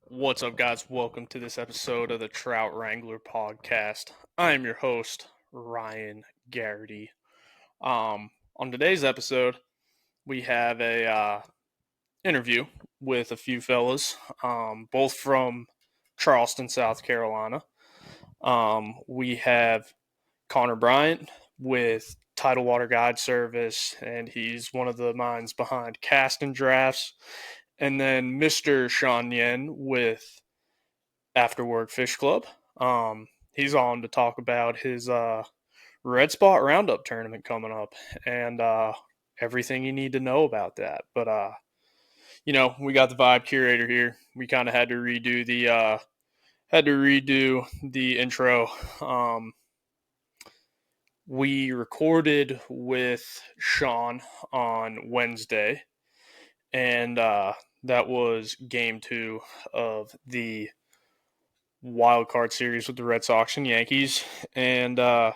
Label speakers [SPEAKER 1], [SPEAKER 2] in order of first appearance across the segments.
[SPEAKER 1] What's up, guys? Welcome to this episode of the Trout Wrangler podcast. I am your host, Ryan Garrity. On today's episode, we have a interview with a few fellas, both from Charleston, South Carolina. We have Conner Bryant with Tidal Water Guide Service, and he's one of the minds behind Casting Drafts. And then Mr. Sean Yen with After Work Fish Club. He's on to talk about his Red Spot Roundup tournament coming up and everything you need to know about that. But we got the vibe curator here. We kind of had to redo the intro. We recorded with Sean on Wednesday, and that was game 2 of the wild card series with the Red Sox and Yankees. And I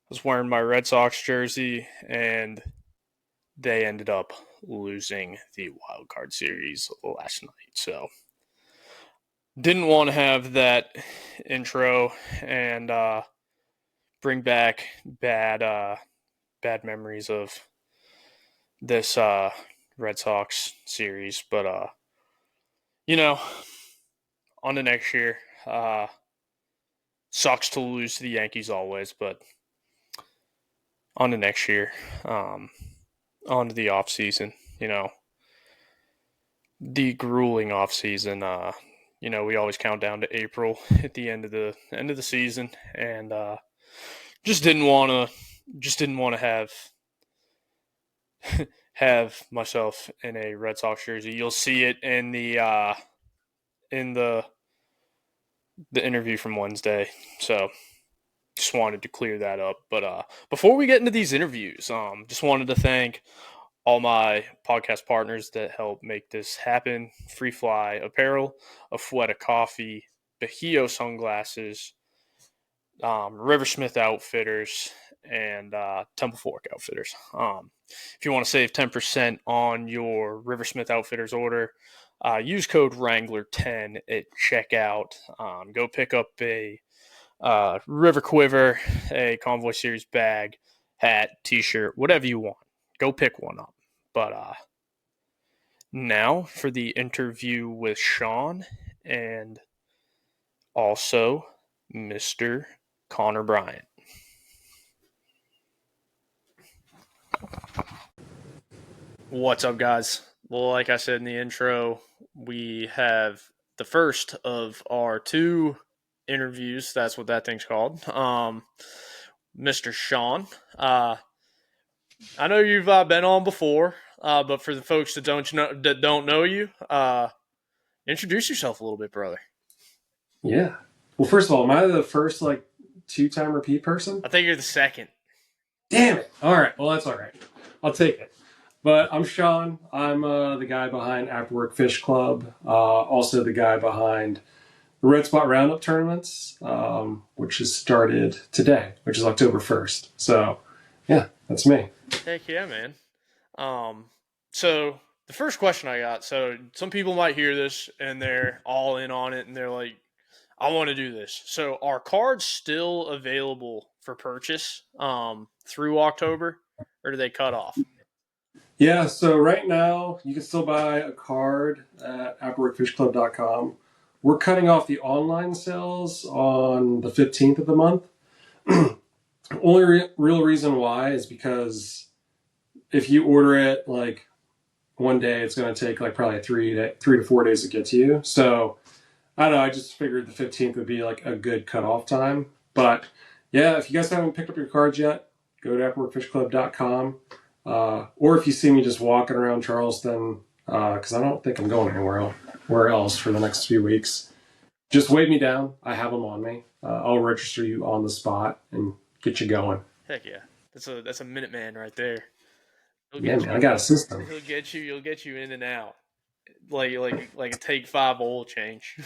[SPEAKER 1] was wearing my Red Sox jersey, and they ended up losing the wild card series last night. So didn't want to have that intro and bring back bad memories of this Red Sox series. But on to next year. Sucks to lose to the Yankees always, but on to next year. On to the off season. The grueling off season. We always count down to April at the end of the season, and just didn't want to have myself in a Red Sox jersey. You'll see it in the interview from Wednesday. So just wanted to clear that up. But before we get into these interviews, just wanted to thank all my podcast partners that help make this happen. Free Fly Apparel, Afueta Coffee, Bahio Sunglasses, Riversmith Outfitters, and Temple Fork Outfitters. If you want to save 10% on your Riversmith Outfitters order, use code Wrangler10 at checkout. Go pick up a River Quiver, a Convoy Series bag, hat, t-shirt, whatever you want. Go pick one up. But now for the interview with Sean and also Mr. Conner Bryant. What's up, guys? Well, like I said in the intro, we have the first of our 2 interviews. That's what that thing's called. Mr. Sean. I know you've been on before, but for the folks that don't know you, introduce yourself a little bit, brother.
[SPEAKER 2] Yeah. Well, first of all, am I the first 2-time repeat person?
[SPEAKER 1] I think you're the second.
[SPEAKER 2] Damn it! All right. Well, that's all right. I'll take it. But I'm Sean. I'm the guy behind After Work Fish Club. Also the guy behind the Red Spot Roundup tournaments, which has started today, which is October 1st. So, yeah, that's me.
[SPEAKER 1] Heck yeah, man. So the first question I got, so some people might hear this and they're all in on it and they're like, I want to do this. So are cards still available for purchase through October, or do they cut off?
[SPEAKER 2] Yeah, so right now you can still buy a card at afterworkfishclub.com. We're cutting off the online sales on the 15th of the month. Only real reason why is because if you order it one day, it's going to take probably 3 to 4 days to get to you. So I don't know. I just figured the 15th would be a good cutoff time. But yeah, if you guys haven't picked up your cards yet, go to afterworkfishclub.com. Or if you see me just walking around Charleston, because I don't think I'm going anywhere else for the next few weeks, just wave me down. I have them on me. I'll register you on the spot and get you going.
[SPEAKER 1] Heck yeah, that's a Minuteman right there.
[SPEAKER 2] Man, I got a system.
[SPEAKER 1] He'll get you in and out, like a Take 5 oil change.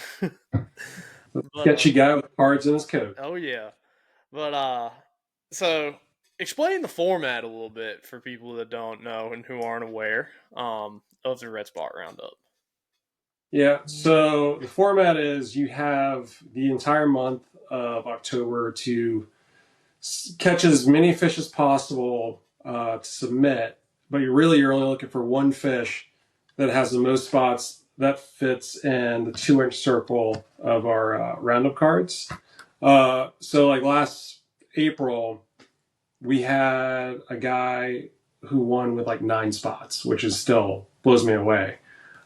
[SPEAKER 2] Sketchy guy with cards in his coat.
[SPEAKER 1] Oh yeah, but so explain the format a little bit for people that don't know and who aren't aware of the Red Spot Roundup.
[SPEAKER 2] Yeah. So the format is you have the entire month of October to catch as many fish as possible to submit, but you're only looking for one fish that has the most spots that fits in the 2 inch circle of our roundup cards. So like last April, we had a guy who won with like 9 spots, which is still blows me away.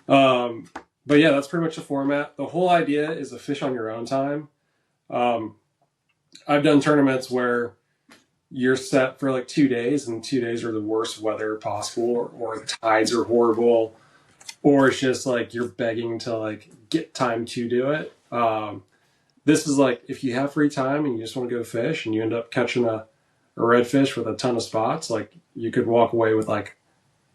[SPEAKER 2] Um, but yeah, that's pretty much the format. The whole idea is to fish on your own time. Um, I've done tournaments where you're set for like 2 days, and 2 days are the worst weather possible, or the tides are horrible, or it's just like you're begging to like get time to do it. This is like if you have free time and you just want to go fish and you end up catching a redfish with a ton of spots, like you could walk away with like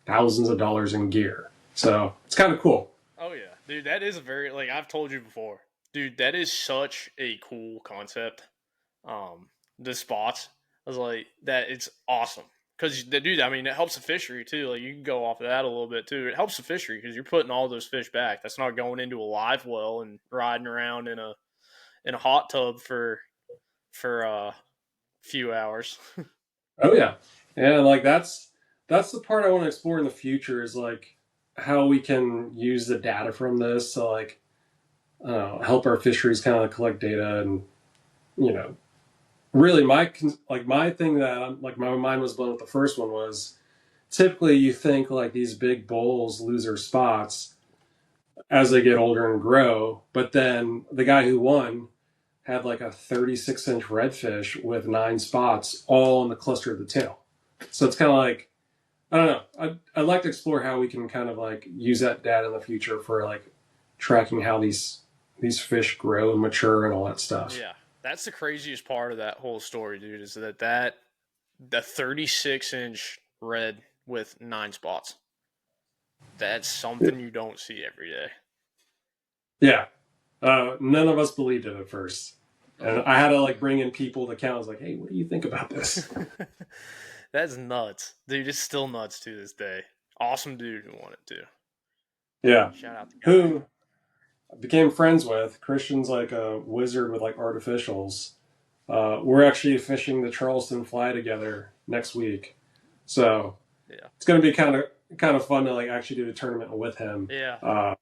[SPEAKER 2] thousands of dollars in gear. So it's kind of cool.
[SPEAKER 1] Oh yeah, dude, that is a very like I've told you before, dude. That is such a cool concept. The spots, I was like that. It's awesome because dude, I mean, it helps the fishery too. Like you can go off of that a little bit too. It helps the fishery because you're putting all those fish back. That's not going into a live well and riding around in a hot tub for a few hours.
[SPEAKER 2] Oh yeah, and like that's the part I want to explore in the future is like how we can use the data from this to like help our fisheries kind of collect data and you know really my thing that like my mind was blown with the first one was typically you think like these big bulls lose their spots as they get older and grow, but then the guy who won had like a 36-inch redfish with 9 spots all in the cluster of the tail. So it's kind of like I don't know. I'd like to explore how we can kind of like use that data in the future for like tracking how these fish grow and mature and all that stuff.
[SPEAKER 1] Yeah, that's the craziest part of that whole story, dude. Is that the 36-inch red with 9 spots. That's something you don't see every day.
[SPEAKER 2] Yeah, none of us believed it at first, and I had to like bring in people to count. I was like, "Hey, what do you think about this?"
[SPEAKER 1] That's nuts, dude. It's still nuts to this day. Awesome dude who wanted to.
[SPEAKER 2] Yeah,
[SPEAKER 1] Shout out the guy.
[SPEAKER 2] who I became friends with. Christian's like a wizard with like artificials. We're actually fishing the Charleston fly together next week, so
[SPEAKER 1] Yeah,
[SPEAKER 2] it's going to be kind of fun to like actually do the tournament with him
[SPEAKER 1] yeah,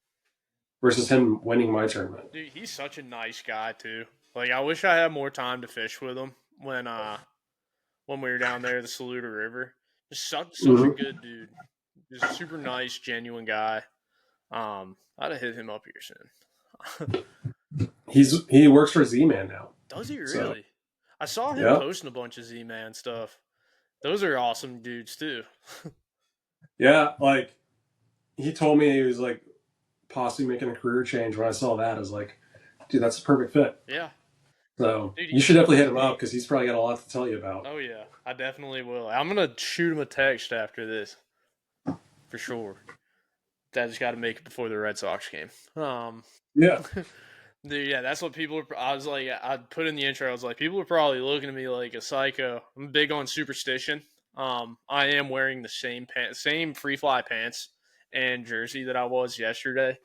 [SPEAKER 2] versus him winning my tournament.
[SPEAKER 1] dude. He's such a nice guy too. Like I wish I had more time to fish with him when we were down there at the Saluda River. Just such a
[SPEAKER 2] Mm-hmm.
[SPEAKER 1] good dude. Just super nice, genuine guy. I'd have hit him up here soon.
[SPEAKER 2] He works for Z-Man now,
[SPEAKER 1] Does he
[SPEAKER 2] so
[SPEAKER 1] really? I saw him
[SPEAKER 2] yeah,
[SPEAKER 1] posting a bunch of Z-Man stuff. Those are awesome dudes too.
[SPEAKER 2] yeah. Like he told me he was like possibly making a career change. When I saw that, I was like, dude, that's a perfect fit.
[SPEAKER 1] Yeah,
[SPEAKER 2] So
[SPEAKER 1] dude.
[SPEAKER 2] you should definitely hit him up because he's probably got a lot to tell you about.
[SPEAKER 1] Oh yeah, I definitely will. I'm gonna shoot him a text after this for sure. I just got to make it before the Red Sox game.
[SPEAKER 2] Yeah,
[SPEAKER 1] Dude, yeah, that's what people are. I was like, I put in the intro. I was like, people are probably looking at me like a psycho. I'm big on superstition. I am wearing the same free fly pants and jersey that I was yesterday.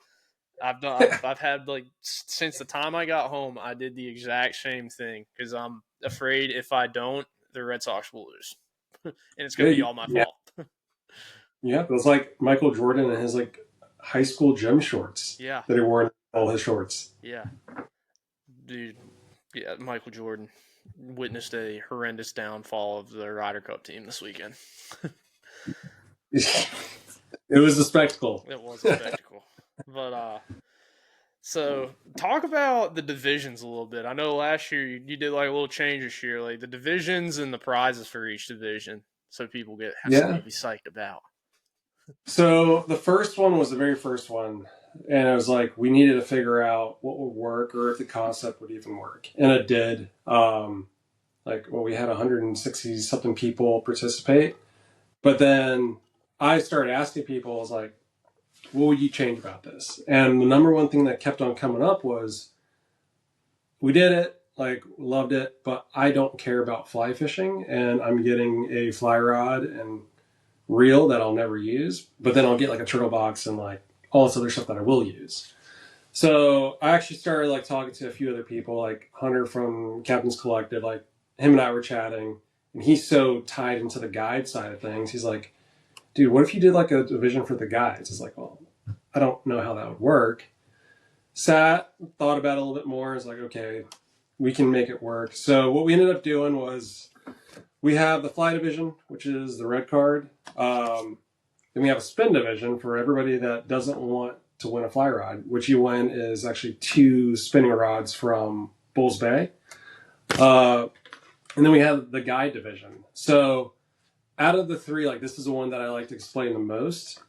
[SPEAKER 1] I've had like since the time I got home, I did the exact same thing because I'm afraid if I don't, the Red Sox will lose, and it's gonna be all my
[SPEAKER 2] yeah,
[SPEAKER 1] fault.
[SPEAKER 2] yeah. It was like Michael Jordan and his like high school gym shorts
[SPEAKER 1] Yeah,
[SPEAKER 2] that he wore in all his shorts.
[SPEAKER 1] yeah, dude. Yeah, Michael Jordan witnessed a horrendous downfall of the Ryder Cup team this weekend.
[SPEAKER 2] It was a spectacle.
[SPEAKER 1] It was a spectacle. But so talk about the divisions a little bit. I know last year you did like a little change this year, like the divisions and the prizes for each division, so people have something
[SPEAKER 2] Yeah.
[SPEAKER 1] to be psyched about.
[SPEAKER 2] So the first one was the very first one, and I was like, we needed to figure out what would work or if the concept would even work, and it did. We had 160 something people participate, but then I started asking people, I was like, what would you change about this? And the number one thing that kept on coming up was, we did it, like loved it, but I don't care about fly fishing, and I'm getting a fly rod and reel that I'll never use, but then I'll get like a turtle box and like all this other stuff that I will use. So I actually started like talking to a few other people, like Hunter from Captain's Collective. Like him and I were chatting, and he's so tied into the guide side of things. He's like, "Dude, what if you did like a division for the guides?" It's like, well, I don't know how that would work. Sat, thought about it a little bit more. It's like, okay, we can make it work. So what we ended up doing was we have the fly division, which is the red card. Then we have a spin division for everybody that doesn't want to win a fly rod. What you win is actually 2 spinning rods from Bulls Bay. And then we have the guide division. So out of the 3, like this is the one that I like to explain the most.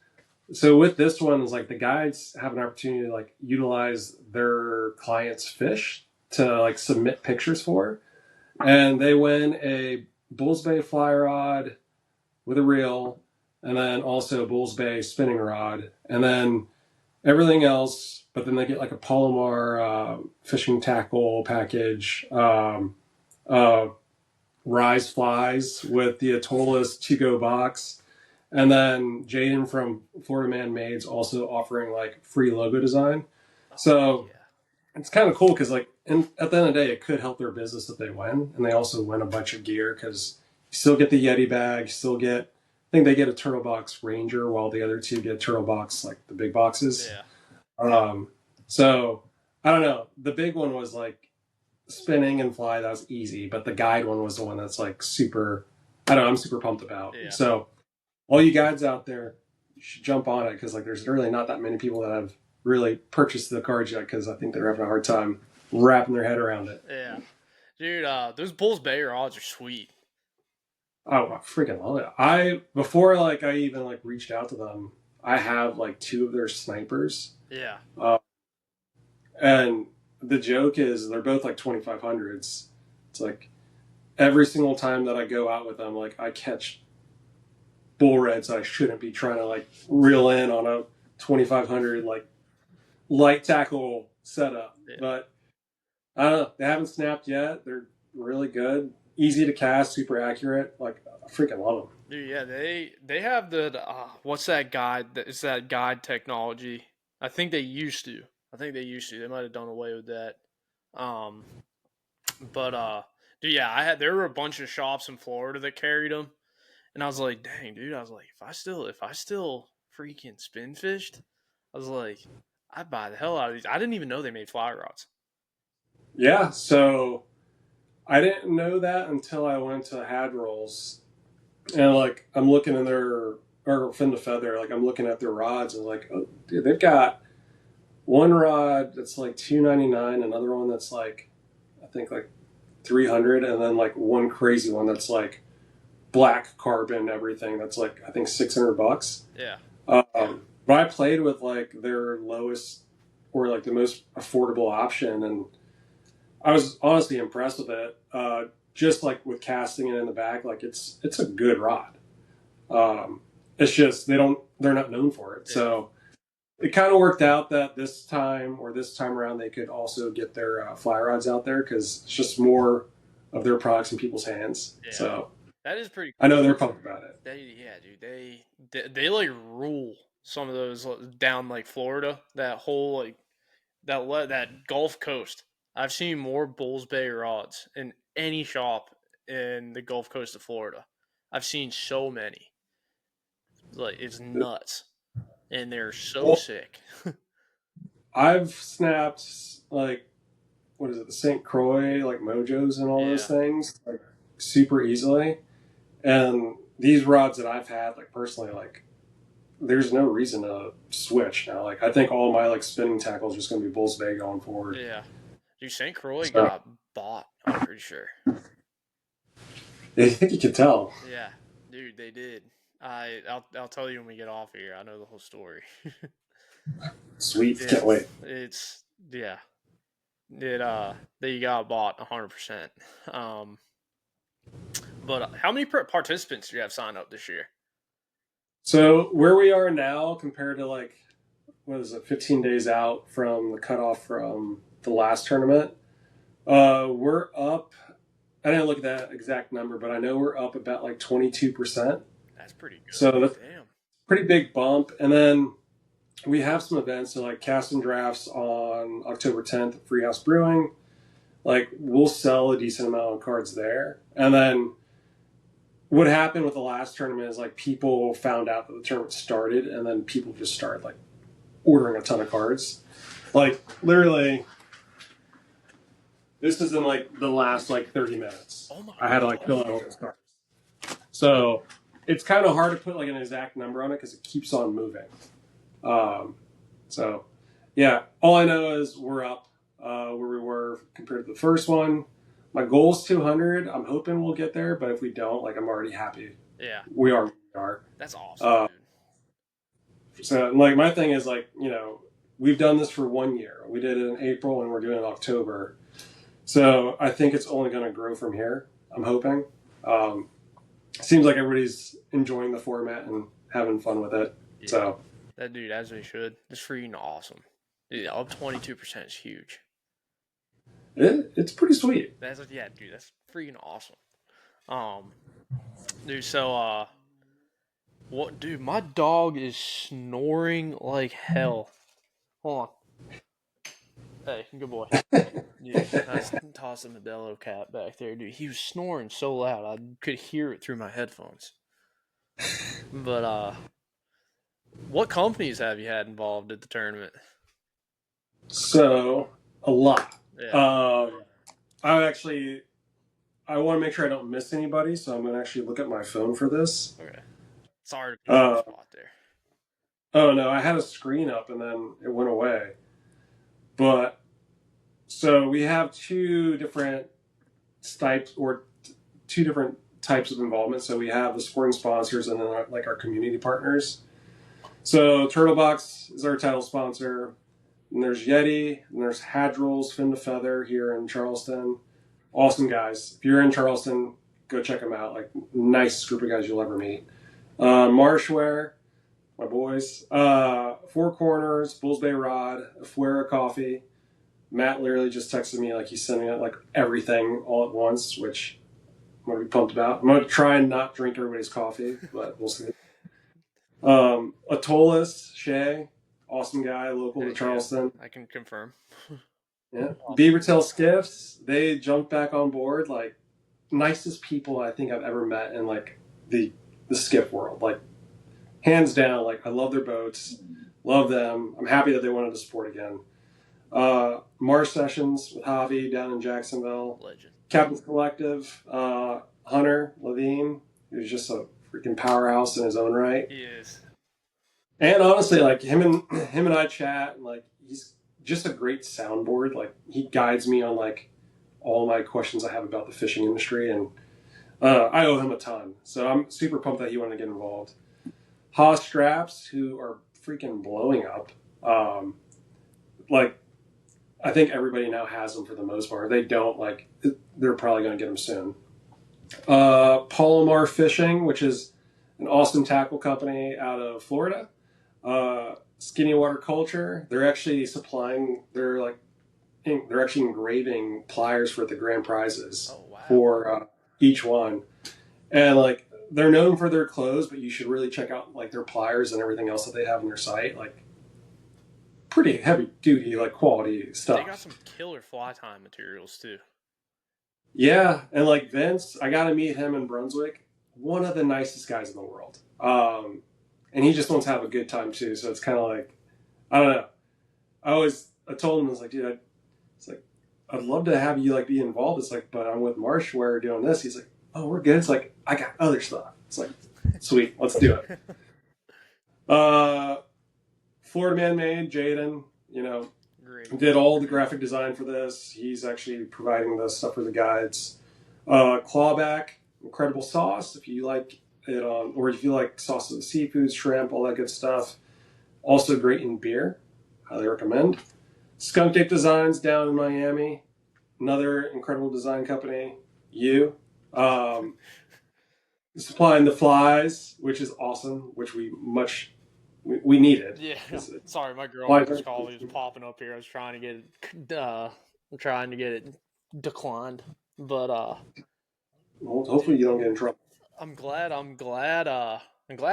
[SPEAKER 2] So with this one, is like the guides have an opportunity to like utilize their clients' fish to like submit pictures for, and they win a Bulls Bay fly rod with a reel, and then also Bulls Bay spinning rod, and then everything else. But then they get like a Palomar fishing tackle package, Rise flies with the Atollas to-go box. And then Jaden from Florida Man Made's also offering like free logo design. So it's kind of cool because like at the end of the day, it could help their business if they win. And they also win a bunch of gear because you still get the Yeti bag, you still get, I think they get a Turtle Box Ranger while the other 2 get Turtle Box, like the big boxes.
[SPEAKER 1] Yeah.
[SPEAKER 2] So I don't know. The big one was like spinning and fly. That was easy. But the guide one was the one that's like super, I don't know, I'm super pumped about.
[SPEAKER 1] Yeah.
[SPEAKER 2] So all you guys out there, you should jump on it because like there's really not that many people that have really purchased the cards yet because I think they're having a hard time wrapping their head around it.
[SPEAKER 1] Yeah. Dude, those Bulls Bay odds are sweet.
[SPEAKER 2] Oh, I freaking love it. I before like I even like reached out to them, I have like 2 of their snipers.
[SPEAKER 1] Yeah.
[SPEAKER 2] And the joke is they're both like 2500s. It's like every single time that I go out with them, like I catch bull reds I shouldn't be trying to like reel in on a 2500 like light tackle setup.
[SPEAKER 1] Yeah.
[SPEAKER 2] But I don't know. They haven't snapped yet. They're really good, easy to cast, super accurate. Like I freaking love them.
[SPEAKER 1] Dude, yeah, they have the what's that guide? It's that guide technology. I think they used to. They might have done away with that. Um, but dude, yeah, there were a bunch of shops in Florida that carried them, and I was like, dang, dude, I was like, if I still freaking spin fished, I was like, I'd buy the hell out of these. I didn't even know they made fly rods.
[SPEAKER 2] Yeah, so I didn't know that until I went to Had Rolls and like I'm looking in their or fin to feather, like I'm looking at their rods and like, oh, dude, they've got one rod that's like $299, another one that's like I think like 300, and then like one crazy one that's like black carbon everything that's like I think $600.
[SPEAKER 1] Yeah.
[SPEAKER 2] But I played with like their lowest or like the most affordable option, and I was honestly impressed with it. Just like with casting it in the back, like it's a good rod. It's just they're not known for it. Yeah. So it kind of worked out that this time around they could also get their fly rods out there because it's just more of their products in people's hands. Yeah. So
[SPEAKER 1] that is pretty cool.
[SPEAKER 2] I know they're pumped about it.
[SPEAKER 1] Dude, they like rule some of those down like Florida. That whole like that Gulf Coast. I've seen more Bulls Bay rods in any shop in the Gulf Coast of Florida. I've seen so many. Like it's nuts, and they're so sick.
[SPEAKER 2] I've snapped like what is it, the St. Croix like Mojos and all those things like super easily, and these rods that I've had like personally like there's no reason to switch now. Like I think all my like spinning tackles are just going to be Bulls Bay going forward.
[SPEAKER 1] Yeah, dude, St. Croix got bought. I'm pretty sure.
[SPEAKER 2] I think you could tell.
[SPEAKER 1] Yeah, dude, they did. I'll tell you when we get off here. I know the whole story.
[SPEAKER 2] Sweet, can't wait.
[SPEAKER 1] It's they got bought 100%. But how many participants do you have signed up this year?
[SPEAKER 2] So where we are now compared to like what is it, 15 days out from the cutoff from the last tournament, we're up. I didn't look at that exact number, but I know we're up about like 22%.
[SPEAKER 1] That's pretty good.
[SPEAKER 2] So that's pretty big bump. And then we have some events, so like casting drafts on October 10th at Freehouse Brewing. Like we'll sell a decent amount of cards there, and then what happened with the last tournament is like people found out that the tournament started, and then people just started like ordering a ton of cards. Like literally, this is in like the last like 30 minutes.
[SPEAKER 1] Oh my
[SPEAKER 2] I had to like fill out all those cards. So it's kind of hard to put like an exact number on it because it keeps on moving. So yeah, all I know is we're up where we were compared to the first one. My goal is 200. I'm hoping we'll get there, but if we don't, like I'm already happy.
[SPEAKER 1] Yeah,
[SPEAKER 2] We are.
[SPEAKER 1] that's awesome, dude.
[SPEAKER 2] So like my thing is like we've done this for 1 year. We did it in April and we're doing it in October. So I think it's only going to grow from here. I'm hoping. Seems like everybody's enjoying the format and having fun with it.
[SPEAKER 1] Yeah.
[SPEAKER 2] So
[SPEAKER 1] That dude, as they should. It's freaking awesome. Dude, up 22% is huge.
[SPEAKER 2] it's pretty sweet.
[SPEAKER 1] Yeah, dude, that's freaking awesome. Dude, so what, dude? My dog is snoring like hell. Hold on. Hey, good boy. Yeah, I tossed a Modelo cat back there, dude. He was snoring so loud I could hear it through my headphones. But what companies have you had involved at the tournament?
[SPEAKER 2] So a lot.
[SPEAKER 1] Yeah.
[SPEAKER 2] I want to make sure I don't miss anybody, so I'm going to actually look at my phone for this.
[SPEAKER 1] Okay. Sorry to put you on the spot there.
[SPEAKER 2] Oh no, I had a screen up and then it went away. But so we have two different types of involvement. So we have the sporting sponsors and then our community partners. So Turtlebox is our title sponsor. And there's Yeti, and there's Hadrils, Fin to Feather here in Charleston. Awesome guys. If you're in Charleston, go check them out. Like nicest group of guys you'll ever meet. Marshwear, my boys. Four Corners, Bulls Bay Rod, Afuera Coffee. Matt literally just texted me like he's sending out like everything all at once, which I'm gonna be pumped about. I'm gonna try and not drink everybody's coffee, but we'll see. Atolis, Shay, awesome guy, local to Charleston.
[SPEAKER 1] I can confirm.
[SPEAKER 2] Yeah. Beavertail Skiffs, they jumped back on board. Like, nicest people I think I've ever met in like the skiff world. Like, hands down, like I love their boats, love them. I'm happy that they wanted to support again. Mars Sessions with Javi down in Jacksonville.
[SPEAKER 1] Legend. Captain's
[SPEAKER 2] Collective, Hunter Levine, who's just a freaking powerhouse in his own right.
[SPEAKER 1] He is.
[SPEAKER 2] And honestly, like him and I chat, and like he's just a great soundboard. Like he guides me on like all my questions I have about the fishing industry, and I owe him a ton. So I'm super pumped that he wanted to get involved. Haas Straps, who are freaking blowing up. Like I think everybody now has them for the most part. If they don't, like they're probably going to get them soon. Palomar Fishing, which is an awesome tackle company out of Florida. Skinny Water Culture. They're actually supplying. They're actually engraving pliers for the grand prizes for each one, and like they're known for their clothes, but you should really check out like their pliers and everything else that they have on their site. Like pretty heavy duty, like quality stuff.
[SPEAKER 1] They got some killer fly time materials too.
[SPEAKER 2] Yeah, and like Vince, I got to meet him in Brunswick. One of the nicest guys in the world. And he just wants to have a good time too. So it's kind of like, I don't know. I told him, I was like, dude, I'd love to have you like be involved. It's like, but I'm with Marshwear doing this. He's like, oh, we're good. It's like, I got other stuff. It's like, sweet, let's do it. Florida Man Made, Jaden, did all the graphic design for this. He's actually providing the stuff for the guides. Clawback, incredible sauce. If you like it on, or if you like sauces of seafood, shrimp, all that good stuff. Also great in beer. Highly recommend. Skunk Tape Designs down in Miami. Another incredible design company. Supplying the flies, which is awesome, which we needed.
[SPEAKER 1] Yeah. Sorry, my girlfriend's call was popping up here. I was trying to get it declined, but
[SPEAKER 2] well, hopefully you don't get in trouble.
[SPEAKER 1] I'm glad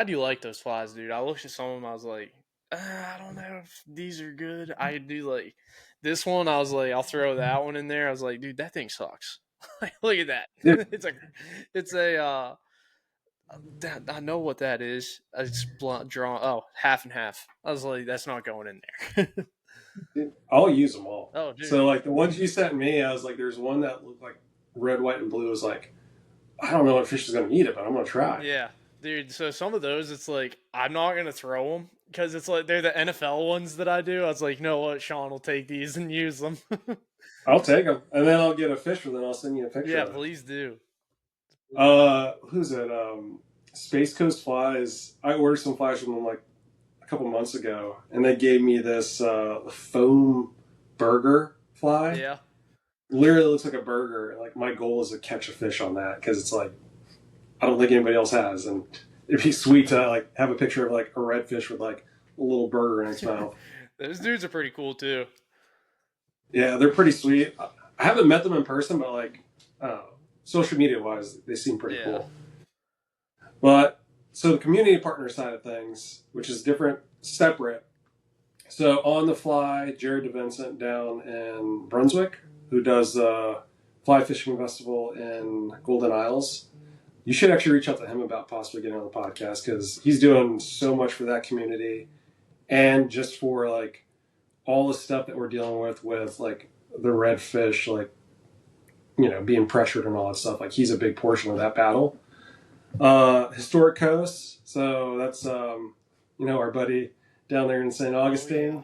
[SPEAKER 1] you like those flies, dude. I looked at some of them. I was like, I don't know if these are good. I do like this one. I was like, I'll throw that one in there. I was like, dude, that thing sucks. Like, look at that.
[SPEAKER 2] Yeah,
[SPEAKER 1] It's a I know what that is. It's blunt drawn. Oh, half and half. I was like, that's not going in there.
[SPEAKER 2] I'll use them all.
[SPEAKER 1] Oh, dude.
[SPEAKER 2] So like the ones you sent me, I was like, there's one that looked like red, white, and blue. I was like, I don't know what fish is going to eat it, but I'm going to try.
[SPEAKER 1] Yeah, dude. So some of those, it's like I'm not gonna throw them because it's like they're the NFL ones that I do. I was like, you know what, Sean will take these and use them.
[SPEAKER 2] I'll take them, and then I'll get a fish, and then I'll send you a picture
[SPEAKER 1] Yeah,
[SPEAKER 2] of it.
[SPEAKER 1] please do.
[SPEAKER 2] Who's it? Space Coast Flies. I ordered some flies from them like a couple months ago, and they gave me this foam burger fly.
[SPEAKER 1] Yeah.
[SPEAKER 2] Literally looks like a burger. Like my goal is to catch a fish on that because it's like I don't think anybody else has, and it'd be sweet to like have a picture of like a redfish with like a little burger in its mouth.
[SPEAKER 1] Those dudes are pretty cool too.
[SPEAKER 2] Yeah, they're pretty sweet. I haven't met them in person, but like social media wise, they seem pretty
[SPEAKER 1] Yeah.
[SPEAKER 2] cool. But so the community partner side of things, which is different, separate. So on the fly, Jared DeVincent down in Brunswick, who does the fly fishing festival in Golden Isles. You should actually reach out to him about possibly getting on the podcast because he's doing so much for that community and just for like all the stuff that we're dealing with like the redfish, like being pressured and all that stuff. Like he's a big portion of that battle. Historic Coast, so that's our buddy down there in St. Augustine.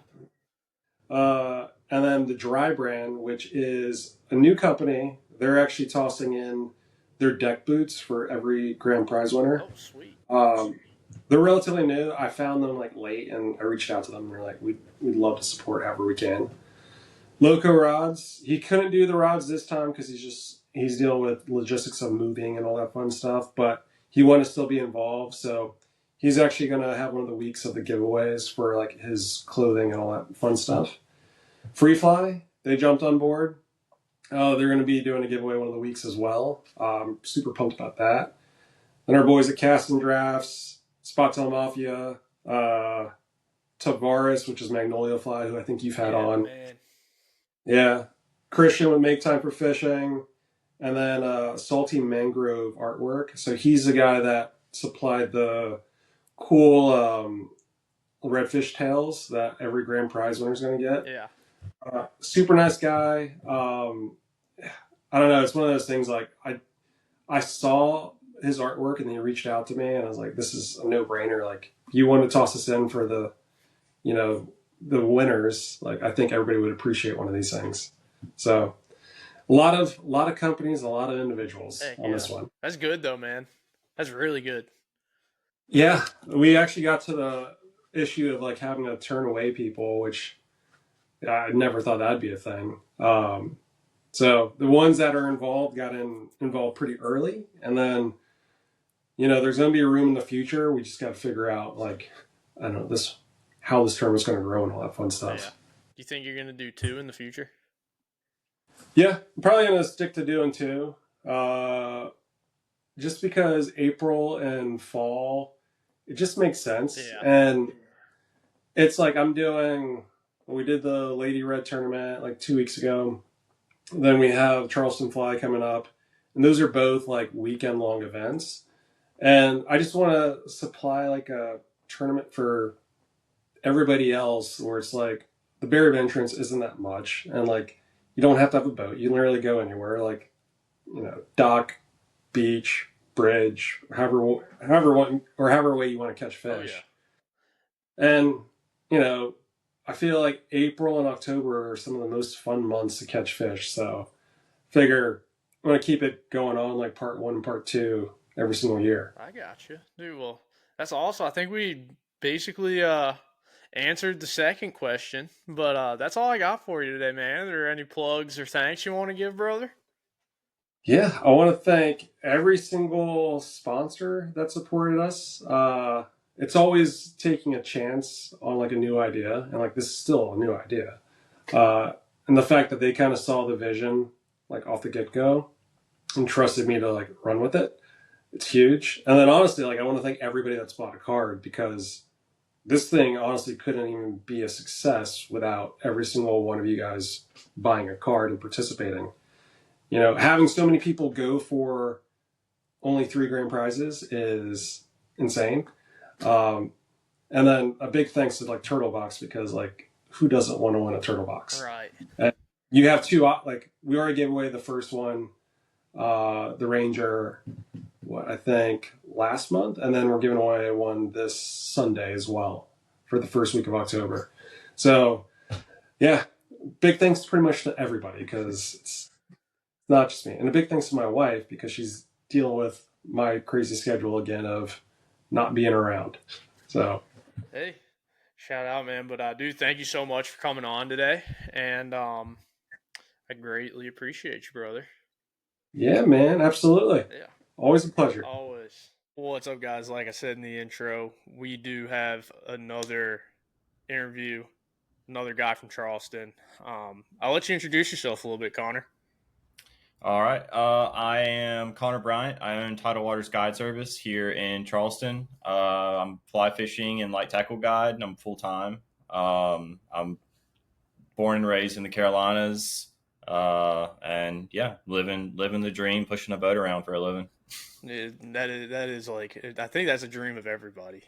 [SPEAKER 2] And then the Dry Brand, which is a new company. They're actually tossing in their deck boots for every grand prize winner.
[SPEAKER 1] Oh, sweet.
[SPEAKER 2] They're relatively new. I found them like late, and I reached out to them. And they're like, we'd love to support however we can. Loco Rods. He couldn't do the rods this time because he's dealing with logistics of moving and all that fun stuff. But he wanted to still be involved, so he's actually going to have one of the weeks of the giveaways for like his clothing and all that fun stuff. Free Fly. They jumped on board. They're going to be doing a giveaway one of the weeks as well. Super pumped about that. Then our boys at Cast and Drafts, Spot Tail Mafia, Tavares, which is Magnolia Fly, who I think you've had on.
[SPEAKER 1] Man.
[SPEAKER 2] Yeah. Christian would Make Time for Fishing. And then Salty Mangrove Artwork. So he's the guy that supplied the cool redfish tails that every grand prize winner is going to get.
[SPEAKER 1] Yeah.
[SPEAKER 2] Super nice guy. I don't know. It's one of those things like I saw his artwork and he reached out to me and I was like, this is a no-brainer. Like, you want to toss us in for the winners. Like, I think everybody would appreciate one of these things. So a lot of companies, a lot of individuals on this one.
[SPEAKER 1] That's good though, man. That's really good.
[SPEAKER 2] Yeah, we actually got to the issue of like having to turn away people, which I never thought that'd be a thing. So the ones that are involved got involved pretty early, and then there's going to be a room in the future. We just got to figure out like I don't know how this tournament's going to grow and all that fun stuff.
[SPEAKER 1] Yeah. You think you're going to do 2 in the future?
[SPEAKER 2] Yeah, I'm probably going to stick to doing 2. Just because April and fall, it just makes sense.
[SPEAKER 1] Yeah.
[SPEAKER 2] And it's like we did the Lady Red tournament like 2 weeks ago. Then we have Charleston Fly coming up. And those are both like weekend long events. And I just want to supply like a tournament for everybody else where it's like the barrier of entrance isn't that much. And like you don't have to have a boat. You can literally go anywhere, like, dock, beach, bridge, however way you want to catch fish.
[SPEAKER 1] Oh, yeah.
[SPEAKER 2] And I feel like April and October are some of the most fun months to catch fish. So figure I'm going to keep it going on like part 1 and part 2 every single year.
[SPEAKER 1] I got you. Dude, well, that's awesome. I think we basically answered the second question, but that's all I got for you today, man. Are there any plugs or thanks you want to give, brother?
[SPEAKER 2] Yeah, I want to thank every single sponsor that supported us. It's always taking a chance on like a new idea, and like this is still a new idea. And the fact that they kind of saw the vision like off the get-go and trusted me to like run with it, it's huge. And then honestly, like I want to thank everybody that's bought a card because this thing honestly couldn't even be a success without every single one of you guys buying a card and participating. Having so many people go for only 3 grand prizes is insane. Um, and then a big thanks to like Turtle Box, because like who doesn't want to win a Turtle Box?
[SPEAKER 1] Right.
[SPEAKER 2] And you have two, like we already gave away the first one, the Ranger, what I think last month, and then we're giving away one this Sunday as well for the first week of October. So yeah, big thanks pretty much to everybody, because it's not just me, and a big thanks to my wife because she's dealing with my crazy schedule again of not being around. So
[SPEAKER 1] Hey, shout out, man. But I do thank you so much for coming on today, and I greatly appreciate you, brother.
[SPEAKER 2] yeah, man, absolutely,
[SPEAKER 1] Yeah,
[SPEAKER 2] always a pleasure.
[SPEAKER 1] always. Well, what's up, guys? Like I said in the intro, we do have another interview, another guy from Charleston. I'll let you introduce yourself a little bit, Connor.
[SPEAKER 3] All right. I am Conner Bryant. I own Tidal Waters Guide Service here in Charleston. I'm fly fishing and light tackle guide, and I'm full time. I'm born and raised in the Carolinas, and yeah, living the dream, pushing a boat around for a living.
[SPEAKER 1] That is like, I think that's a dream of everybody.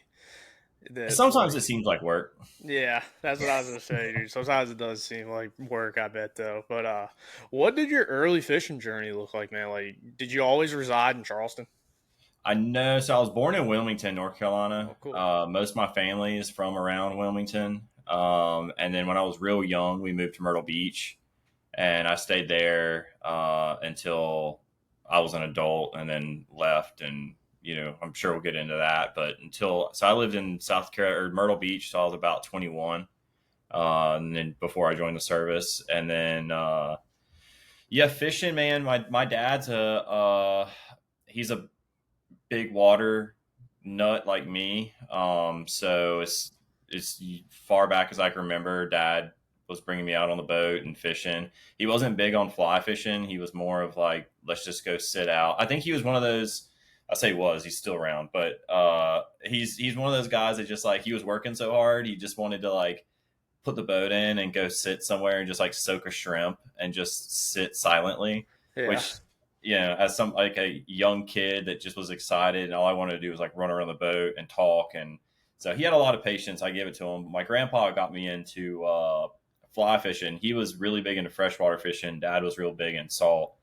[SPEAKER 1] That
[SPEAKER 3] Sometimes
[SPEAKER 1] like
[SPEAKER 3] it seems like work.
[SPEAKER 1] Yeah, that's what I was gonna say, dude. Sometimes it does seem like work, I bet though. But what did your early fishing journey look like, man? Like, did you always reside in Charleston?
[SPEAKER 3] I know. So I was born in Wilmington, North Carolina.
[SPEAKER 1] Oh, cool.
[SPEAKER 3] Most of my family is from around Wilmington. And then when I was real young, we moved to Myrtle Beach, and I stayed there until I was an adult, and then left. And I'm sure we'll get into that. But I lived in South Carolina or Myrtle Beach, so I was about 21, and then before I joined the service, and then yeah, fishing, man. My dad's he's a big water nut like me. So it's far back as I can remember. Dad was bringing me out on the boat and fishing. He wasn't big on fly fishing. He was more of like, let's just go sit out. I think he was one of those. I say was, he's still around, but he's one of those guys that just like he was working so hard, he just wanted to like put the boat in and go sit somewhere and just like soak a shrimp and just sit silently,
[SPEAKER 1] Yeah.
[SPEAKER 3] which as some like a young kid that just was excited and all I wanted to do was like run around the boat and talk. And so he had a lot of patience. I gave it to him. My grandpa got me into fly fishing. He was really big into freshwater fishing. Dad was real big in salt.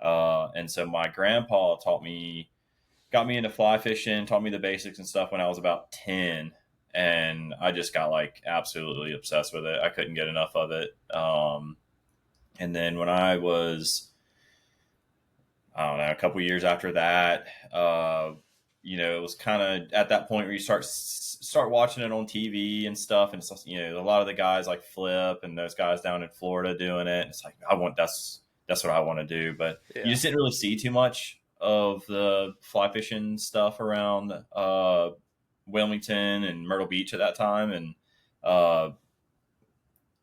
[SPEAKER 3] And so my grandpa got me into fly fishing, taught me the basics and stuff when I was about 10. And I just got like absolutely obsessed with it. I couldn't get enough of it. And then when I was, I don't know, a couple years after that, it was kind of at that point where you start watching it on TV and stuff, and so, a lot of the guys like Flip and those guys down in Florida doing it. It's like that's what I want to do, but you
[SPEAKER 1] Yeah.
[SPEAKER 3] just didn't really see too much of the fly fishing stuff around Wilmington and Myrtle Beach at that time, and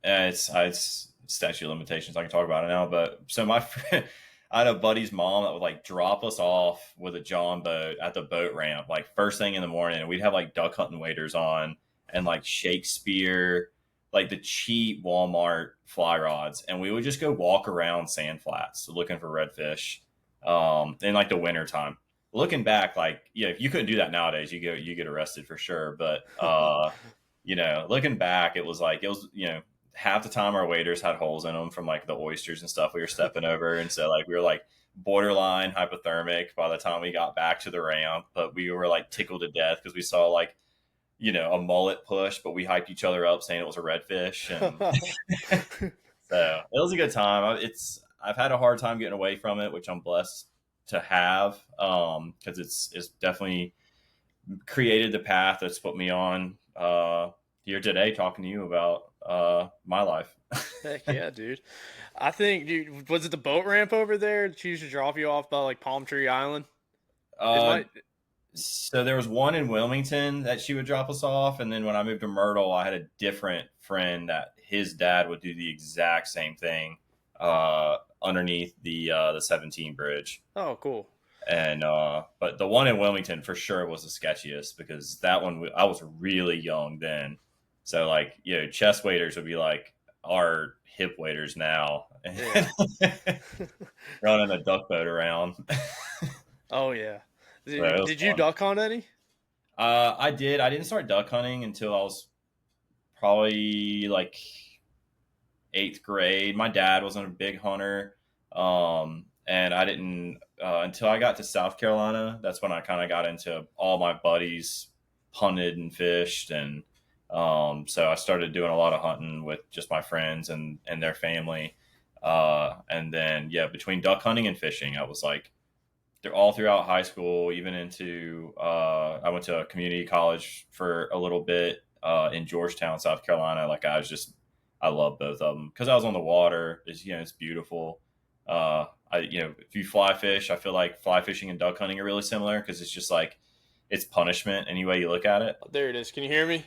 [SPEAKER 3] it's statute of limitations. I can talk about it now, but so my friend, I had a buddy's mom that would like drop us off with a John boat at the boat ramp, like first thing in the morning. And we'd have like duck hunting waders on and like Shakespeare, like the cheap Walmart fly rods. And we would just go walk around sand flats looking for redfish in like the winter time. Looking back, like, if you couldn't do that nowadays, you get arrested for sure. But, looking back, it was half the time our waders had holes in them from like the oysters and stuff we were stepping over, and so like we were like borderline hypothermic by the time we got back to the ramp, but we were like tickled to death because we saw like a mullet push, but we hyped each other up saying it was a redfish. And so it was a good time. I've had a hard time getting away from it, which I'm blessed to have, because it's definitely created the path that's put me on here today talking to you about my life.
[SPEAKER 1] Heck yeah, dude. I think, dude, was it the boat ramp over there that used to drop you off by like Palm Tree Island? It
[SPEAKER 3] uh,
[SPEAKER 1] might.
[SPEAKER 3] so there was one in Wilmington that she would drop us off, and then when I moved to Myrtle, I had a different friend that his dad would do the exact same thing underneath the 17 bridge.
[SPEAKER 1] Oh, cool.
[SPEAKER 3] And but the one in Wilmington for sure was the sketchiest because that one I was really young then, so like chest waders would be like our hip waders now,
[SPEAKER 1] Yeah.
[SPEAKER 3] running a duck boat around.
[SPEAKER 1] Oh yeah.
[SPEAKER 3] So it was
[SPEAKER 1] Did you
[SPEAKER 3] fun.
[SPEAKER 1] duck hunt any?
[SPEAKER 3] I did. I didn't start duck hunting until I was probably like eighth grade. My dad wasn't a big hunter, and I didn't until I got to South Carolina. That's when I kind of got into all my buddies hunted and fished, and so I started doing a lot of hunting with just my friends and their family. And then between duck hunting and fishing, I was like they're all throughout high school, even into I went to a community college for a little bit in Georgetown, South Carolina. Like I love both of them because I was on the water. It's beautiful. If you fly fish, I feel like fly fishing and duck hunting are really similar because it's just like it's punishment any way you look at it.
[SPEAKER 1] Oh, there it is. Can you hear me?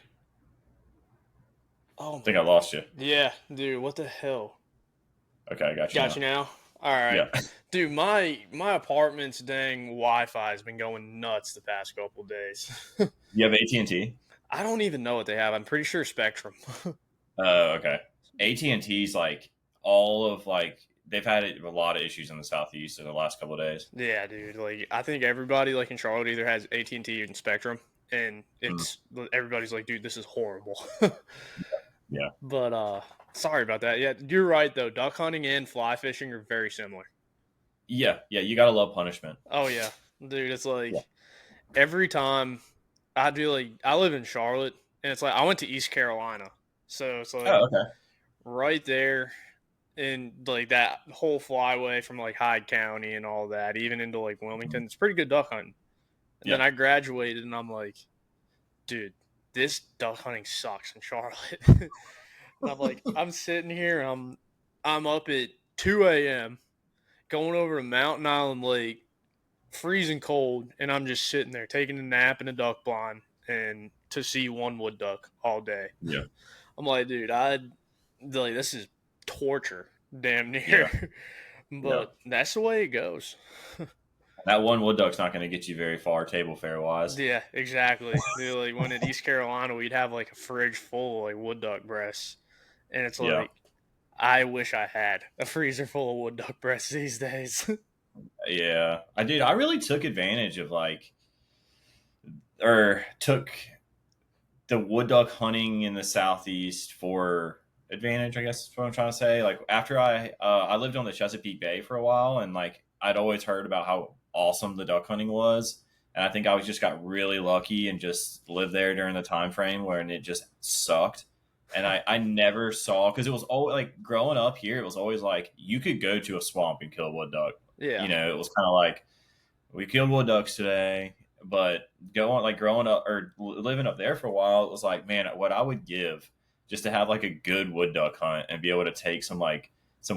[SPEAKER 1] Oh
[SPEAKER 3] I think
[SPEAKER 1] my.
[SPEAKER 3] I lost you.
[SPEAKER 1] Yeah, dude. What the hell?
[SPEAKER 3] Okay, I got you
[SPEAKER 1] Got
[SPEAKER 3] now.
[SPEAKER 1] you now. All right,
[SPEAKER 3] Yeah,
[SPEAKER 1] dude. My apartment's dang Wi-Fi has been going nuts the past couple days.
[SPEAKER 3] you have AT&T.
[SPEAKER 1] I don't even know what they have. I'm pretty sure Spectrum.
[SPEAKER 3] Oh, okay. AT&T's like all of like they've had a lot of issues in the southeast in the last couple of days.
[SPEAKER 1] Yeah, dude. Like I think everybody like in Charlotte either has AT&T or Spectrum, and
[SPEAKER 3] Mm,
[SPEAKER 1] it's everybody's like, dude, this is horrible.
[SPEAKER 3] yeah,
[SPEAKER 1] But sorry about that. Yeah, you're right though. Duck hunting and fly fishing are very similar.
[SPEAKER 3] yeah. You gotta love punishment.
[SPEAKER 1] Oh yeah, dude. It's like
[SPEAKER 3] Yeah.
[SPEAKER 1] every time I do like I live in Charlotte, and it's like I went to East Carolina, so it's like
[SPEAKER 3] Oh, okay.
[SPEAKER 1] right there in like that whole flyway from like Hyde County and all that, even into like
[SPEAKER 3] Mhm.
[SPEAKER 1] Wilmington. It's pretty good duck hunting. And then
[SPEAKER 3] Yeah,
[SPEAKER 1] I graduated, and I'm like, dude, this duck hunting sucks in Charlotte. And I'm like, I'm sitting here, I'm up at 2 a.m. going over to Mountain Island Lake, freezing cold, and I'm just sitting there taking a nap in a duck blind and to see one wood duck all day.
[SPEAKER 3] yeah,
[SPEAKER 1] I'm like, dude, I like this is torture, damn
[SPEAKER 3] yeah,
[SPEAKER 1] near.
[SPEAKER 3] yeah.
[SPEAKER 1] But that's the way it goes.
[SPEAKER 3] That one wood duck's not going to get you very far table fare wise.
[SPEAKER 1] Yeah, exactly. Dude, like when in East Carolina, we'd have like a fridge full of like wood duck breasts, and it's
[SPEAKER 3] Yeah,
[SPEAKER 1] like I wish I had a freezer full of wood duck breasts these days.
[SPEAKER 3] yeah. I did. I really took advantage of like, or took the wood duck hunting in the southeast for advantage. I guess is what I'm trying to say. Like after I lived on the Chesapeake Bay for a while, and like I'd always heard about how awesome the duck hunting was. And I think I was just got really lucky and just lived there during the time frame where it just sucked. And I never saw because it was always like growing up here, it was always like you could go to a swamp and kill a wood duck.
[SPEAKER 1] Yeah,
[SPEAKER 3] It was kind of like we killed wood ducks today, but going like growing up or living up there for a while, it was like, man, what I would give just to have like a good wood duck hunt and be able to take some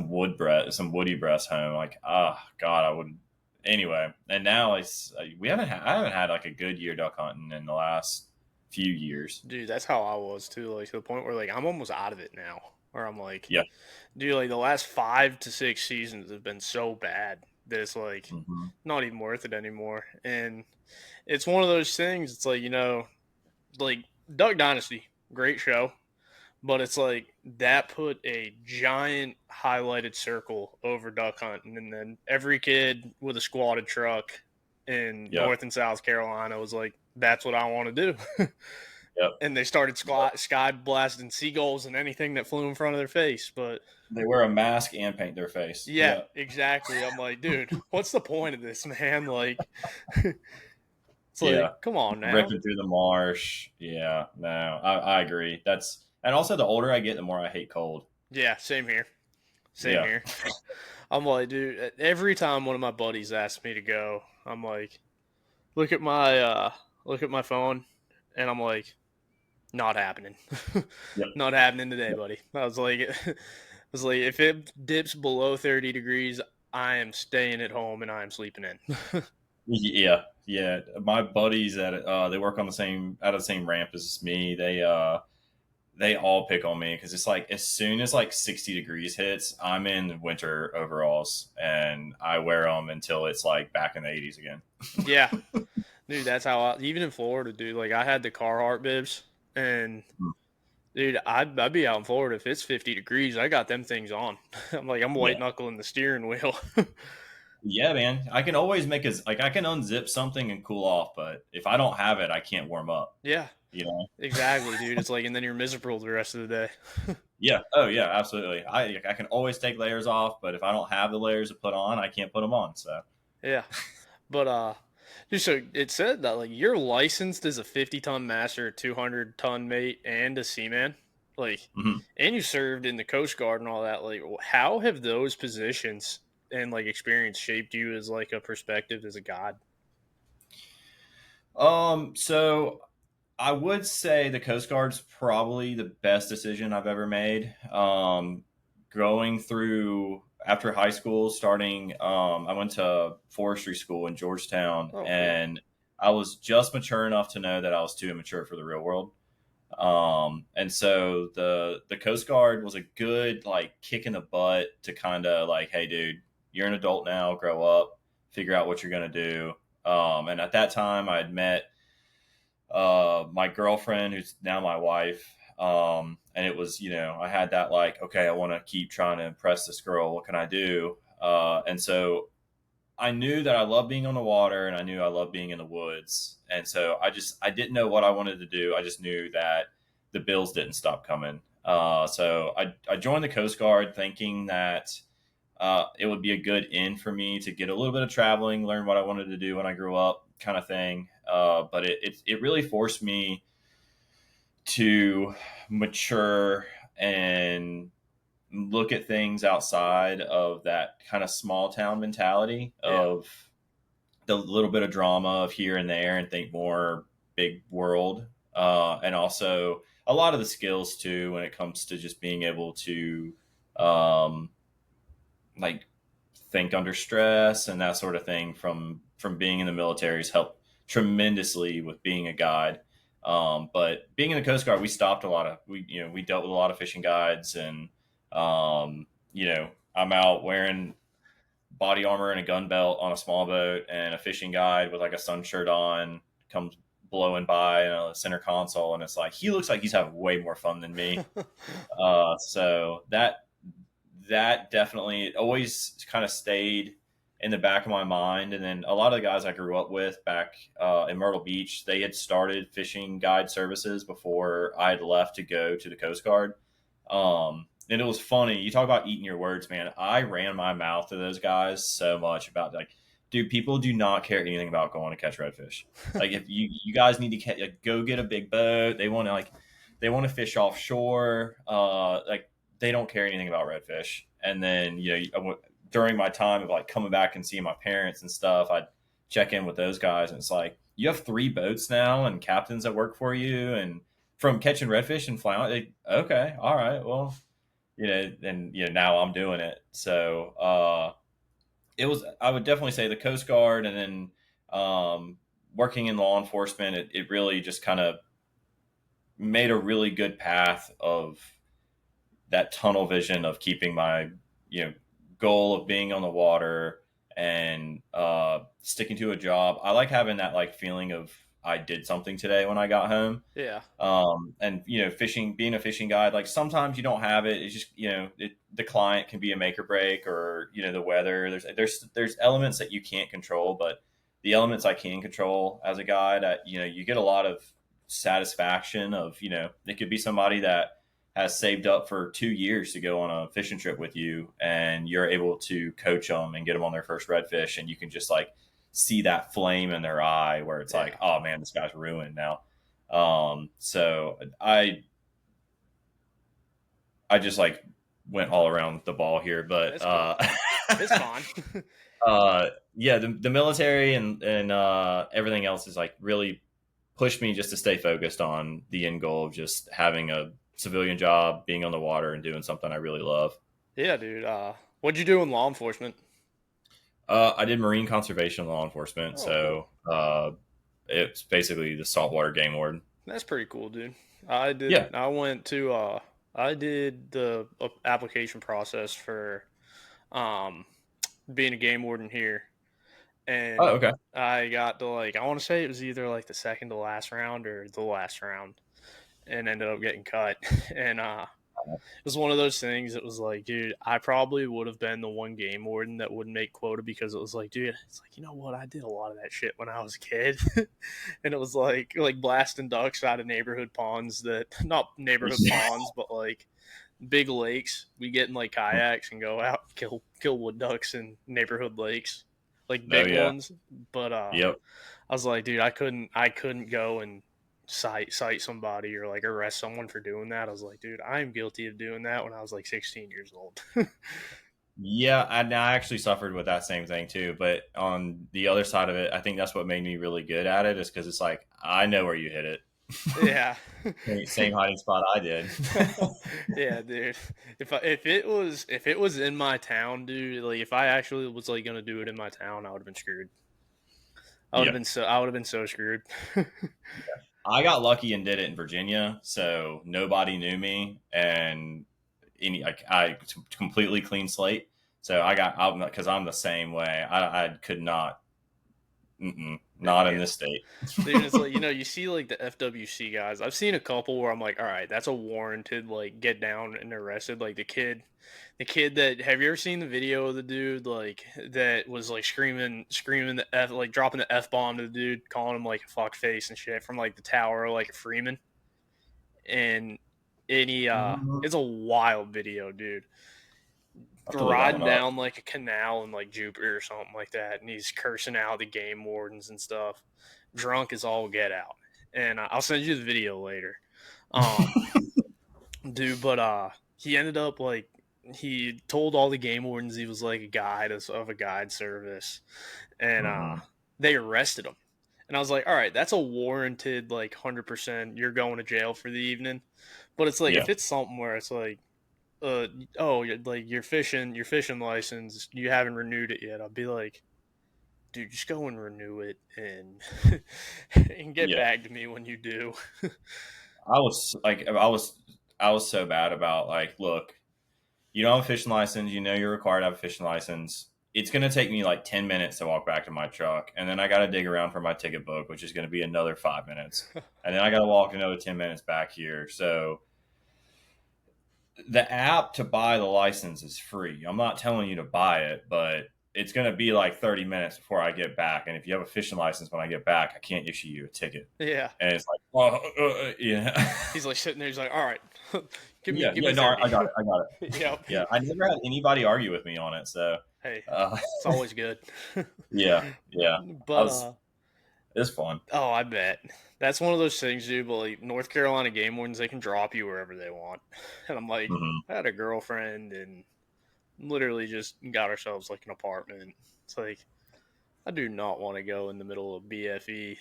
[SPEAKER 3] woody breast home. Like, God, I would. Anyway, and now I haven't had like a good year duck hunting in the last few years.
[SPEAKER 1] dude, that's how I was too. Like to the point where like I'm almost out of it now. Where I'm like,
[SPEAKER 3] Yeah.
[SPEAKER 1] dude, like the last 5 to 6 seasons have been so bad that it's like
[SPEAKER 3] Hmm.
[SPEAKER 1] not even worth it anymore. And it's one of those things. It's like like Duck Dynasty, great show, but it's like that put a giant highlighted circle over duck hunting, and then every kid with a squatted truck in
[SPEAKER 3] Yeah.
[SPEAKER 1] North and South Carolina was like, "That's what I want to do."
[SPEAKER 3] Yep.
[SPEAKER 1] And they started sky blasting seagulls and anything that flew in front of their face. But
[SPEAKER 3] They wear a mask and paint their face.
[SPEAKER 1] yeah,
[SPEAKER 3] Yeah.
[SPEAKER 1] exactly. I'm like, dude, what's the point of this, man? Like, it's
[SPEAKER 3] Yeah.
[SPEAKER 1] like, come on now.
[SPEAKER 3] Ripping through the marsh. Yeah. No, I agree. And also the older I get, the more I hate cold.
[SPEAKER 1] Yeah, same here. Same
[SPEAKER 3] Yeah.
[SPEAKER 1] here. I'm like, dude, every time one of my buddies asks me to go, I'm like, look at my phone, and I'm like, not happening.
[SPEAKER 3] Yep.
[SPEAKER 1] Not happening today,
[SPEAKER 3] Yep.
[SPEAKER 1] buddy. I was like if it dips below 30 degrees, I am staying at home and I am sleeping in.
[SPEAKER 3] Yeah, yeah. My buddies they work on the same out of the same ramp as me. they all pick on me because it's like as soon as like 60 degrees hits, I'm in winter overalls and I wear them until it's like back in the 80s again.
[SPEAKER 1] Yeah, dude, that's how even in Florida, dude. Like I had the Carhartt bibs, and dude, I'd be out in Florida if it's 50 degrees. I got them things on. I'm
[SPEAKER 3] Yeah.
[SPEAKER 1] white knuckling the steering wheel.
[SPEAKER 3] Yeah, man. I can always make I can unzip something and cool off, but if I don't have it, I can't warm up,
[SPEAKER 1] Yeah,
[SPEAKER 3] you know?
[SPEAKER 1] exactly, dude. It's like, and then you're miserable the rest of the day.
[SPEAKER 3] Yeah. Oh, yeah, absolutely. I can always take layers off, but if I don't have the layers to put on, I can't put them on. So,
[SPEAKER 1] Yeah, but dude, so it said that like you're licensed as a 50-ton master, 200-ton mate, and a seaman, like,
[SPEAKER 3] mhm.
[SPEAKER 1] and you served in the Coast Guard and all that. Like, how have those positions and like experience shaped you as like a perspective as a god?
[SPEAKER 3] So I would say the Coast Guard's probably the best decision I've ever made. Going through after high school, starting, I went to forestry school in Georgetown,
[SPEAKER 1] Oh, cool.
[SPEAKER 3] and I was just mature enough to know that I was too immature for the real world. And so the Coast Guard was a good like kick in the butt to kind of like, hey, dude, you're an adult now, grow up, figure out what you're gonna do. And at that time, I had met my girlfriend, who's now my wife. And it was, I had that like, okay, I want to keep trying to impress this girl. What can I do? And so I knew that I loved being on the water and I knew I loved being in the woods. And so I didn't know what I wanted to do. I just knew that the bills didn't stop coming. So I joined the Coast Guard thinking that it would be a good in for me to get a little bit of traveling, learn what I wanted to do when I grew up, kind of thing. But it really forced me to mature and look at things outside of that kind of small town mentality
[SPEAKER 1] Yeah,
[SPEAKER 3] of the little bit of drama of here and there and think more big world. And also a lot of the skills too when it comes to just being able to um, like think under stress and that sort of thing from being in the military has helped tremendously with being a guide. But being in the Coast Guard, we stopped a lot of we dealt with a lot of fishing guides, and I'm out wearing body armor and a gun belt on a small boat, and a fishing guide with like a sun shirt on comes blowing by in a center console, and it's like he looks like he's having way more fun than me. So that definitely always kind of stayed in the back of my mind. And then a lot of the guys I grew up with back in Myrtle Beach, they had started fishing guide services before I had left to go to the Coast Guard. And it was funny. You talk about eating your words, man. I ran my mouth to those guys so much about like, dude, people do not care anything about going to catch redfish. Like if you guys need to like, go get a big boat, they want to fish offshore. Like they don't care anything about redfish. And then during my time of like coming back and seeing my parents and stuff, I'd check in with those guys, and it's like you have 3 boats now and captains that work for you, and from catching redfish and flounder. Okay, all right, well, and now I'm doing it. So it was. I would definitely say the Coast Guard, and then working in law enforcement. It really just kind of made a really good path of that tunnel vision of keeping my goal of being on the water and sticking to a job. I like having that like feeling of I did something today when I got home.
[SPEAKER 1] yeah,
[SPEAKER 3] And fishing, being a fishing guide, like sometimes you don't have it. It's just the client can be a make or break, or the weather. There's elements that you can't control, but the elements I can control as a guide, you get a lot of satisfaction of it could be somebody that has saved up for 2 years to go on a fishing trip with you, and you're able to coach them and get them on their first redfish, and you can just like see that flame in their eye where it's like,
[SPEAKER 1] yeah.
[SPEAKER 3] oh man, this guy's ruined now. So I just like went all around the ball here, but
[SPEAKER 1] That's cool. It's fun.
[SPEAKER 3] yeah, the military and everything else is like really pushed me just to stay focused on the end goal of just having a civilian job, being on the water, and doing something I really love.
[SPEAKER 1] Yeah, dude. What'd you do in law enforcement?
[SPEAKER 3] I did marine conservation law enforcement,
[SPEAKER 1] Oh, cool.
[SPEAKER 3] so it's basically the saltwater game warden.
[SPEAKER 1] That's pretty cool, dude.
[SPEAKER 3] Yeah.
[SPEAKER 1] I went to I did the application process for um being a game warden here,
[SPEAKER 3] Oh,
[SPEAKER 1] and
[SPEAKER 3] okay.
[SPEAKER 1] I got to like I want to say it was either like the second to last round or the last round, and ended up getting cut. And it was one of those things that was like, dude, I probably would have been the one game warden that wouldn't make quota because it was like, dude, it's like, you know what? I did a lot of that shit when I was a kid. And it was like blasting ducks out of neighborhood ponds that, not neighborhood ponds, but like big lakes. We get in like kayaks and go out and kill wood ducks in neighborhood lakes, like
[SPEAKER 3] Oh
[SPEAKER 1] big
[SPEAKER 3] yeah.
[SPEAKER 1] ones. But
[SPEAKER 3] Yep.
[SPEAKER 1] I was like, dude, I couldn't go and cite somebody or like arrest someone for doing that. I was like, dude, I am guilty of doing that when I was like 16 years old.
[SPEAKER 3] Yeah, I actually suffered with that same thing too. But on the other side of it, I think that's what made me really good at it is because it's like I know where you hit it.
[SPEAKER 1] Yeah.
[SPEAKER 3] Same hiding spot I did.
[SPEAKER 1] Yeah, dude. If it was in my town, dude, like if I actually was like gonna do it in my town, I would have been screwed.
[SPEAKER 3] Yeah.
[SPEAKER 1] I would have been so screwed.
[SPEAKER 3] I got lucky and did it in Virginia, so nobody knew me, and I completely clean slate. So I got out because I'm the same way. I could not, not in
[SPEAKER 1] Yeah.
[SPEAKER 3] this state.
[SPEAKER 1] Dude, it's like you see like the FWC guys. I've seen a couple where I'm like, all right, that's a warranted like get down and arrested. Like the kid that have you ever seen the video of the dude like that was like screaming the f like dropping the f bomb to the dude, calling him like a fuck face and shit from like the tower like a Freeman, and any
[SPEAKER 3] Mhm.
[SPEAKER 1] it's a wild video, dude.
[SPEAKER 3] I have to look that one
[SPEAKER 1] Riding
[SPEAKER 3] up.
[SPEAKER 1] down like a canal in like Jupiter or something like that, and he's cursing out the game wardens and stuff. Drunk as all get out, and I'll send you the video later, um, dude. But he ended up like he told all the game wardens he was like a guide of a guide service, and
[SPEAKER 3] Mhm.
[SPEAKER 1] they arrested him. And I was like, all right, that's a warranted like 100%. You're going to jail for the evening, but it's like
[SPEAKER 3] Yeah,
[SPEAKER 1] if it's something where it's like oh, like your fishing license, you haven't renewed it yet. I'll be like, dude, just go and renew it and and get
[SPEAKER 3] yeah.
[SPEAKER 1] back to me when you do.
[SPEAKER 3] I was like, I was so bad about like, look, you don't have a fishing license. You know you're required to have a fishing license. It's going to take me like 10 minutes to walk back to my truck, and then I got to dig around for my ticket book, which is going to be another 5 minutes, and then I got to walk another 10 minutes back here. So the app to buy the license is free. I'm not telling you to buy it, but it's going to be like 30 minutes before I get back. And if you have a fishing license when I get back, I can't issue you a ticket.
[SPEAKER 1] Yeah,
[SPEAKER 3] And it's like, well, yeah.
[SPEAKER 1] he's like sitting there. He's like, all right, give me
[SPEAKER 3] Yeah,
[SPEAKER 1] give
[SPEAKER 3] yeah,
[SPEAKER 1] me
[SPEAKER 3] no,
[SPEAKER 1] 30.
[SPEAKER 3] I got it. I got it.
[SPEAKER 1] Yep.
[SPEAKER 3] Yeah, I never had anybody argue with me on it. So,
[SPEAKER 1] Hey,
[SPEAKER 3] uh,
[SPEAKER 1] it's always good.
[SPEAKER 3] yeah, yeah. I
[SPEAKER 1] But
[SPEAKER 3] was, it's fun.
[SPEAKER 1] oh, I bet that's one of those things, dude. But like North Carolina game wardens, they can drop you wherever they want. And I'm like,
[SPEAKER 3] Hmm.
[SPEAKER 1] I had a girlfriend and literally just got ourselves like an apartment. It's like I do not want to go in the middle of BFE.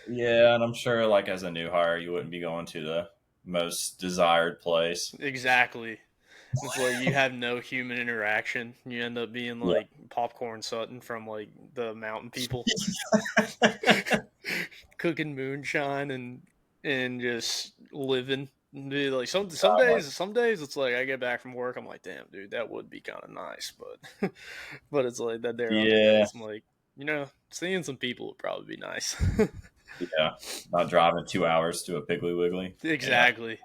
[SPEAKER 3] Yeah, and I'm sure, like, as a new hire, you wouldn't be going to the most desired place.
[SPEAKER 1] Exactly. It's like you have no human interaction. You end up being
[SPEAKER 3] Yeah.
[SPEAKER 1] like Popcorn Sutton from like the mountain people, cooking moonshine and just living. Dude, like some days it's like I get back from work, I'm like, damn, dude, that would be kind of nice, but but it's like that there are other
[SPEAKER 3] Yeah,
[SPEAKER 1] days I'm like, seeing some people would probably be nice.
[SPEAKER 3] yeah. Not driving 2 hours to a Piggly Wiggly. Yeah.
[SPEAKER 1] Exactly.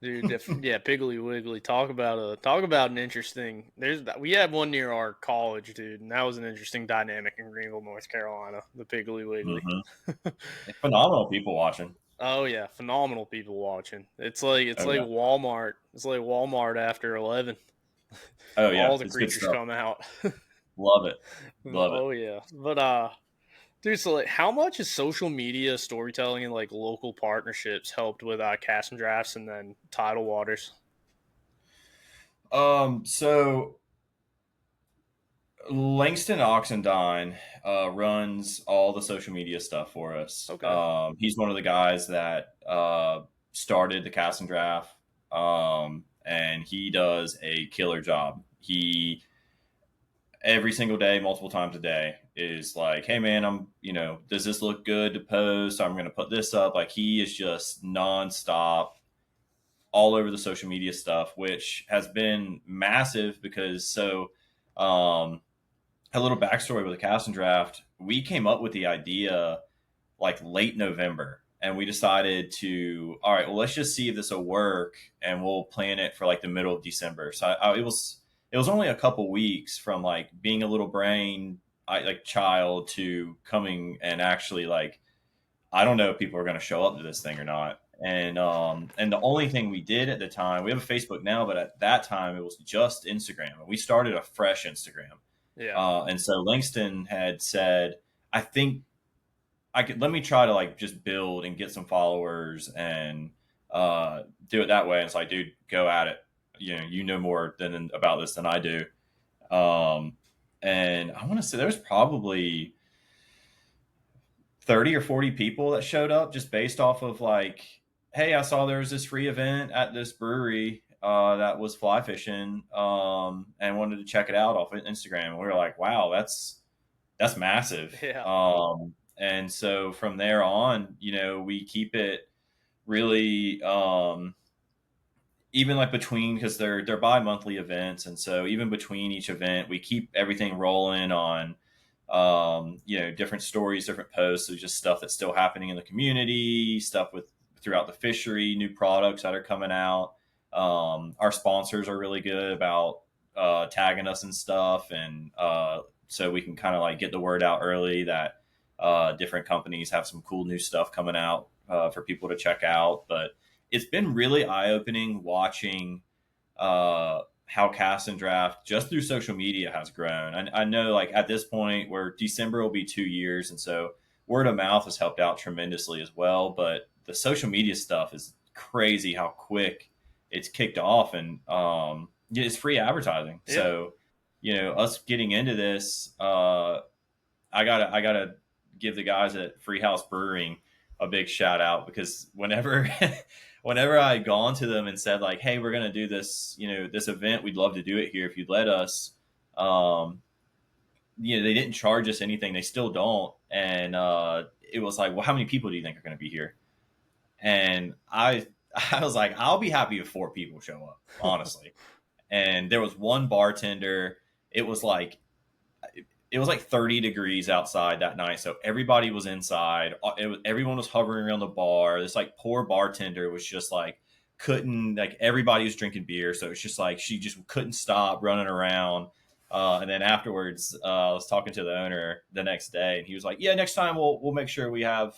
[SPEAKER 1] Dude, yeah, Piggly Wiggly. Talk about an interesting. We had one near our college, dude, and that was an interesting dynamic in Greenville, North Carolina. The Piggly Wiggly.
[SPEAKER 3] Hmm. Phenomenal people watching.
[SPEAKER 1] Oh yeah, phenomenal people watching. It's
[SPEAKER 3] Oh
[SPEAKER 1] like
[SPEAKER 3] yeah.
[SPEAKER 1] Walmart. It's like Walmart after 11.
[SPEAKER 3] Oh yeah.
[SPEAKER 1] All the
[SPEAKER 3] It's good
[SPEAKER 1] creatures
[SPEAKER 3] stuff.
[SPEAKER 1] come out.
[SPEAKER 3] Love it. Love it.
[SPEAKER 1] Oh yeah, but dude, so like, how much has social media storytelling and like local partnerships helped with cast and drafts and then Tidal Waters?
[SPEAKER 3] So Langston Oxendine runs all the social media stuff for us.
[SPEAKER 1] Okay.
[SPEAKER 3] He's one of the guys that started the cast and draft, and he does a killer job. every single day, multiple times a day, is like, hey man, does this look good to post? I'm going to put this up. Like, he is just nonstop all over the social media stuff, which has been massive because um, a little backstory with the cast and draft, we came up with the idea like late November, and we decided to, all right, well, let's just see if this will work, and we'll plan it for like the middle of December. So it was only a couple weeks from like being a little brain like child to coming and actually like, I don't know if people are going to show up to this thing or not. And the only thing we did at the time, we have a Facebook now, but at that time it was just Instagram, and we started a fresh Instagram.
[SPEAKER 1] Yeah.
[SPEAKER 3] And so Langston had said, I think let me try to like just build and get some followers and do it that way. And it's like, dude, go at it. You know more about this than I do. And I want to say there's probably 30 or 40 people that showed up just based off of like, hey, I saw there was this free event at this brewery that was fly fishing, and wanted to check it out off of Instagram. And we were like, wow, that's massive.
[SPEAKER 1] Yeah.
[SPEAKER 3] And so from there on, we keep it really, even like between, because they're bi-monthly events, and so even between each event, we keep everything rolling on, different stories, different posts, so just stuff that's still happening in the community, stuff with throughout the fishery, new products that are coming out. Our sponsors are really good about tagging us and stuff, and so we can kind of like get the word out early that different companies have some cool new stuff coming out for people to check out. But it's been really eye-opening watching how cast and draft just through social media has grown. I know like at this point where December will be 2 years, and so word of mouth has helped out tremendously as well. But the social media stuff is crazy how quick it's kicked off, and it's free advertising.
[SPEAKER 1] Yeah.
[SPEAKER 3] So us getting into this, I gotta give the guys at Free House Brewing a big shout out, because whenever whenever I had gone to them and said like, hey, we're gonna do this, this event, we'd love to do it here if you'd let us. They didn't charge us anything. They still don't. And it was like, well, how many people do you think are going to be here? And I was like, I'll be happy if 4 people show up, honestly. And there was one bartender. It was like 30 degrees outside that night, so everybody was inside. Everyone was hovering around the bar. This like poor bartender was just like couldn't, like, everybody was drinking beer, so it's just like she just couldn't stop running around. And then afterwards, I was talking to the owner the next day, and he was like, "Yeah, next time we'll make sure we have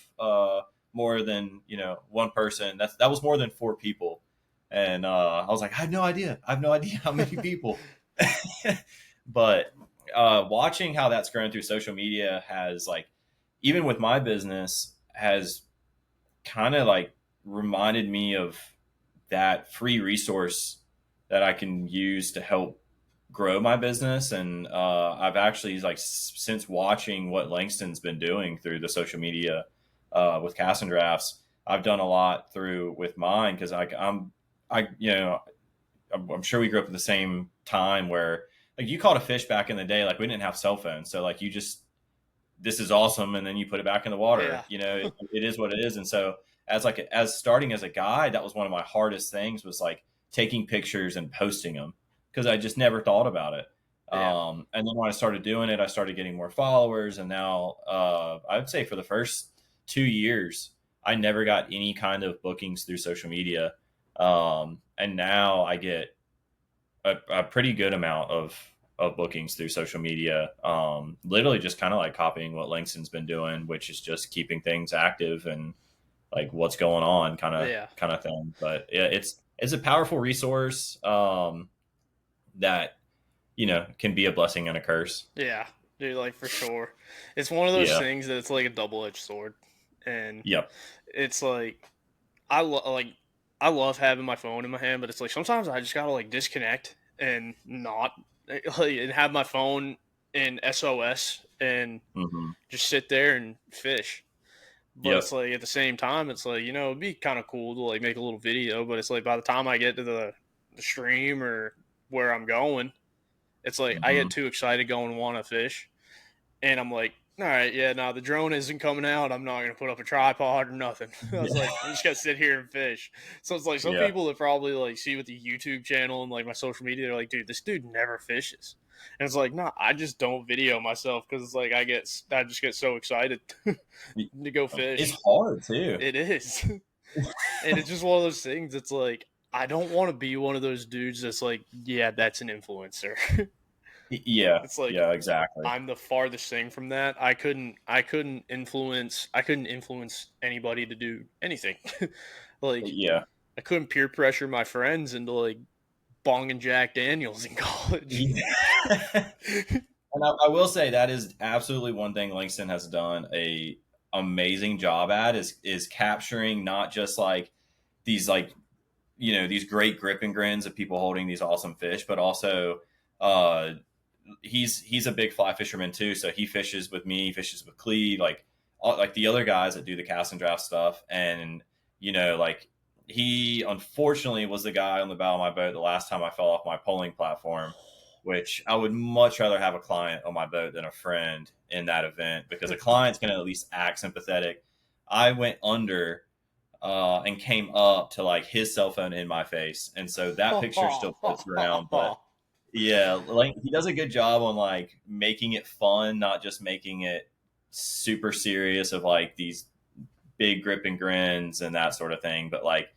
[SPEAKER 3] more than one person." That was more than 4 people, and I was like, "I have no idea. I have no idea how many people." But watching how that's grown through social media has, like, even with my business, has kind of like reminded me of that free resource that I can use to help grow my business. And I've actually, like, since watching what Langston's been doing through the social media with cast and drafts, I've done a lot through with mine, because I'm sure we grew up at the same time where, like, you caught a fish back in the day, like, we didn't have cell phones, so like, you just, this is awesome, and then you put it back in the water.
[SPEAKER 1] Yeah.
[SPEAKER 3] It is what it is. And so as starting as a guide, that was one of my hardest things, was like taking pictures and posting them, because I just never thought about it.
[SPEAKER 1] Yeah.
[SPEAKER 3] And then when I started doing it, I started getting more followers, and now I would say for the first 2 years, I never got any kind of bookings through social media. And now I get a pretty good amount of bookings through social media. Literally just kind of like copying what Langston's been doing, which is just keeping things active and like what's going on,
[SPEAKER 1] Yeah.
[SPEAKER 3] kind of thing. But yeah, it's a powerful resource that can be a blessing and a curse.
[SPEAKER 1] Yeah, dude, like, for sure. It's one of those
[SPEAKER 3] Yeah.
[SPEAKER 1] things that it's like a double-edged sword, and
[SPEAKER 3] Yep.
[SPEAKER 1] it's like I love having my phone in my hand, but it's like sometimes I just gotta like disconnect and not like, and have my phone in SOS and
[SPEAKER 3] Hmm.
[SPEAKER 1] just sit there and fish. But it's
[SPEAKER 3] Yep.
[SPEAKER 1] like at the same time, it's like it'd be kind of cool to like make a little video, but it's like by the time I get to the stream or where I'm going, It's like I
[SPEAKER 3] Mm-hmm.
[SPEAKER 1] get too excited going want to fish, and I'm like, all right, yeah, no, the drone isn't coming out. I'm not gonna put up a tripod or nothing. I was like, I'm just gonna sit here and fish. So it's like some
[SPEAKER 3] Yeah.
[SPEAKER 1] people that probably like see with the YouTube channel and like my social media, they're like, dude, this dude never fishes. And it's like, no, I just don't video myself because it's like I just get so excited to go
[SPEAKER 3] It's
[SPEAKER 1] fish.
[SPEAKER 3] hard too.
[SPEAKER 1] It is, and it's just one of those things. It's like I don't want to be one of those dudes that's like, yeah, that's an influencer.
[SPEAKER 3] Yeah.
[SPEAKER 1] It's like
[SPEAKER 3] Yeah. Exactly.
[SPEAKER 1] I'm the farthest thing from that. I couldn't influence anybody to do anything. Like
[SPEAKER 3] Yeah.
[SPEAKER 1] I couldn't peer pressure my friends into like bonging Jack Daniels in college.
[SPEAKER 3] Yeah. And I will say that is absolutely one thing Langston has done a amazing job at is capturing not just like these like these great grip and grins of people holding these awesome fish, but also uh he's a big fly fisherman too. So he fishes with me, he fishes with Cleve, like the other guys that do the cast and draft stuff. And like he unfortunately was the guy on the bow of my boat the last time I fell off my polling platform, which I would much rather have a client on my boat than a friend in that event because a client's going to at least act sympathetic. I went under and came up to like his cell phone in my face, and so that picture still floats around. But yeah, like he does a good job on like making it fun, not just making it super serious of like these big grip and grins and that sort of thing, but like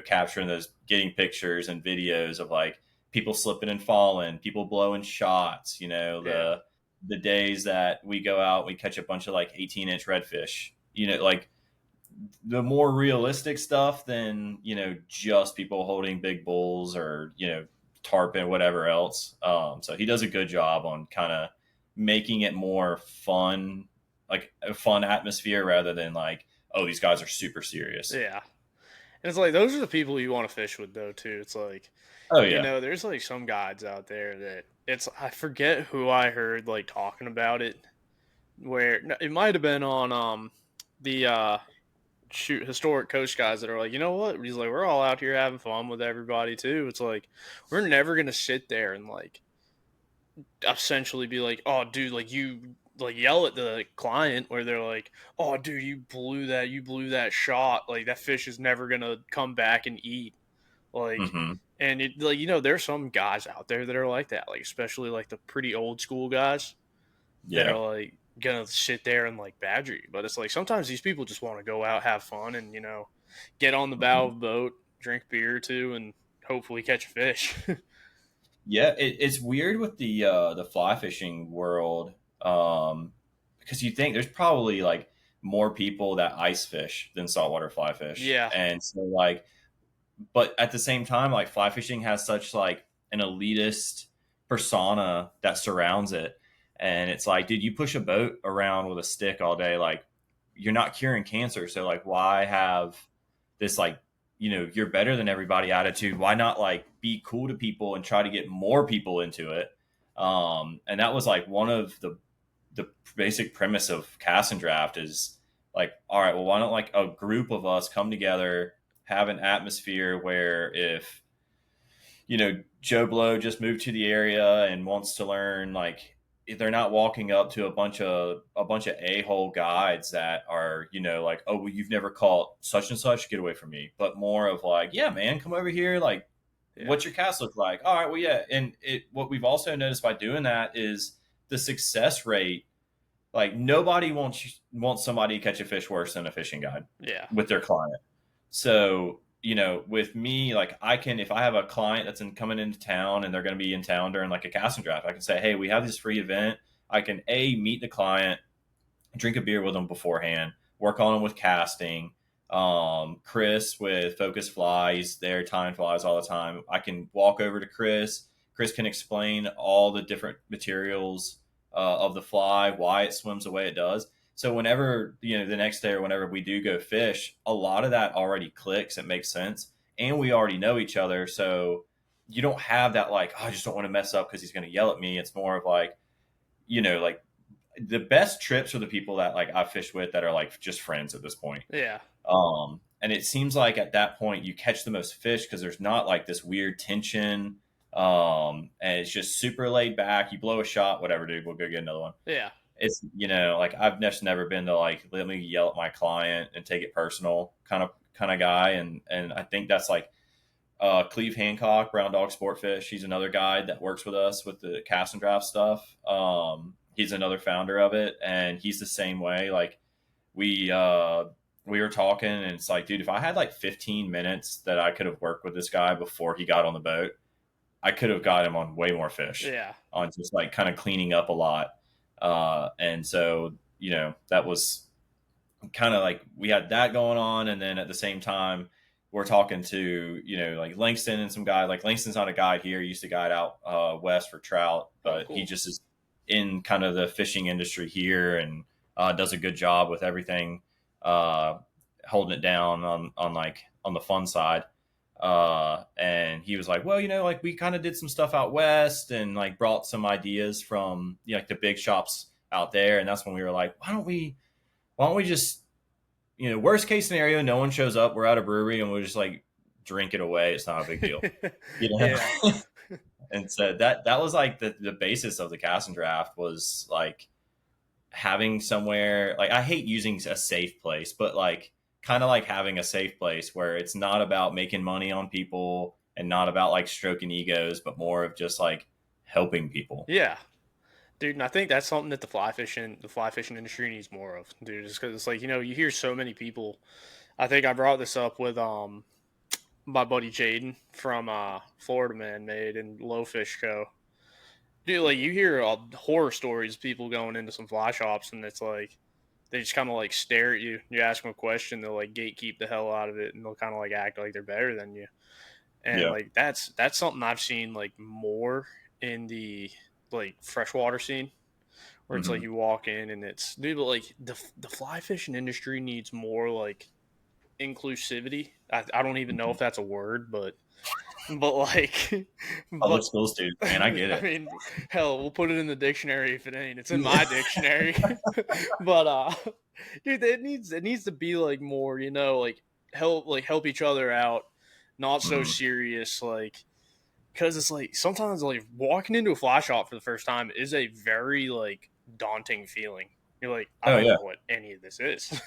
[SPEAKER 3] capturing those, getting pictures and videos of like people slipping and falling, people blowing shots.
[SPEAKER 1] Yeah.
[SPEAKER 3] The days that we go out, we catch a bunch of like 18-inch redfish. Like the more realistic stuff than just people holding big bulls or tarpon, whatever else. So he does a good job on kind of making it more fun, like a fun atmosphere rather than like, oh, these guys are super serious.
[SPEAKER 1] Yeah. And it's like those are the people you want to fish with though too. It's like
[SPEAKER 3] Oh yeah.
[SPEAKER 1] there's like some guides out there that it's I forget who I heard like talking about it where it might have been on the shoot historic coast guys that are like, you know what? He's like, we're all out here having fun with everybody too. It's like we're never gonna sit there and like essentially be like, oh dude, like you like yell at the client where they're like, oh dude, you blew that shot. Like that fish is never gonna come back and eat. Like
[SPEAKER 3] Mm-hmm.
[SPEAKER 1] and it like there's some guys out there that are like that, like especially like the pretty old school guys that are
[SPEAKER 3] Yeah.
[SPEAKER 1] like gonna sit there and like badger you. But it's like sometimes these people just want to go out, have fun, and get on the bow
[SPEAKER 3] Mm-hmm.
[SPEAKER 1] of a boat, drink beer or two, and hopefully catch a fish.
[SPEAKER 3] Yeah, it's weird with the fly fishing world, because you think there's probably like more people that ice fish than saltwater fly fish,
[SPEAKER 1] Yeah,
[SPEAKER 3] and so like, but at the same time, like fly fishing has such like an elitist persona that surrounds it, and it's like, dude, you push a boat around with a stick all day, like you're not curing cancer, so like why have this like you're better than everybody attitude? Why not like be cool to people and try to get more people into it? And that was like one of the basic premise of cast and draft is like, all right, well, why don't like a group of us come together, have an atmosphere where if Joe Blow just moved to the area and wants to learn, like if they're not walking up to a bunch of a-hole guides that are like, oh well, you've never caught such and such, get away from me, but more of like, yeah man, come over here, like
[SPEAKER 1] yeah,
[SPEAKER 3] what's your cast look like? All right, well yeah. And what we've also noticed by doing that is the success rate. Like nobody wants somebody to catch a fish worse than a fishing guide
[SPEAKER 1] yeah,
[SPEAKER 3] with their client. So, with me, like I can, if I have a client that's coming into town and they're going to be in town during like a casting draft, I can say, hey, we have this free event. I can meet the client, drink a beer with them beforehand, work on them with casting. Chris with Focus Flies, their time flies all the time. I can walk over to Chris. Chris can explain all the different materials of the fly, why it swims the way it does. So whenever the next day or whenever we do go fish, a lot of that already clicks. It makes sense, and we already know each other. So you don't have that like, oh, I just don't want to mess up because he's going to yell at me. It's more of like, like the best trips are the people that like I fish with that are like just friends at this point.
[SPEAKER 1] yeah,
[SPEAKER 3] And it seems like at that point you catch the most fish because there's not like this weird tension. And and it's just super laid back. You blow a shot, whatever, dude. We'll go get another one.
[SPEAKER 1] Yeah.
[SPEAKER 3] It's, like I've just never been to like let me yell at my client and take it personal kind of guy, and I think that's like Cleve Hancock, Brown Dog Sportfish. He's another guy that works with us with the cast and draft stuff. He's another founder of it, and he's the same way. Like we were talking, and it's like, dude, if I had like 15 minutes that I could have worked with this guy before he got on the boat, I could have got him on way more fish.
[SPEAKER 1] Yeah.
[SPEAKER 3] On just like kind of cleaning up a lot. And so, that was kind of like we had that going on. And then at the same time, we're talking to, like Langston and some guy. Like Langston's not a guide here. He used to guide out west for trout, but
[SPEAKER 1] cool.
[SPEAKER 3] He just is in kind of the fishing industry here and does a good job with everything, holding it down on the fun side. And he was like, well, like we kind of did some stuff out west and like brought some ideas from like the big shops out there. And that's when we were like, why don't we just, worst case scenario, no one shows up. We're at a brewery and we'll just like drink it away. It's not a big deal.
[SPEAKER 1] Yeah.
[SPEAKER 3] And so that was like the basis of the cast and draft was like having somewhere, like I hate using a safe place, but like kind of like having a safe place where it's not about making money on people and not about like stroking egos, but more of just like helping people.
[SPEAKER 1] Yeah. Dude, and I think that's something that the fly fishing industry needs more of, dude. Just because it's like, you hear so many people. I think I brought this up with my buddy Jaden from Florida Man Made and Low Fish Co. Dude, like you hear horror stories of people going into some fly shops and it's like they just kind of like stare at you. You ask them a question, they'll like gatekeep the hell out of it and they'll kind of like act like they're better than you. And like that's something I've seen like more in the like freshwater scene where it's like you walk in and it's dude, but like the fly fishing industry needs more like inclusivity. I don't even know if that's a word, but like
[SPEAKER 3] public schools, dude, man, I get it.
[SPEAKER 1] I mean, hell, we'll put it in the dictionary if it ain't. It's in my dictionary. But dude, it needs to be like more, like help each other out, not so serious, like because it's like sometimes like walking into a fly shop for the first time is a very like daunting feeling. You're like, I don't know what any of this is.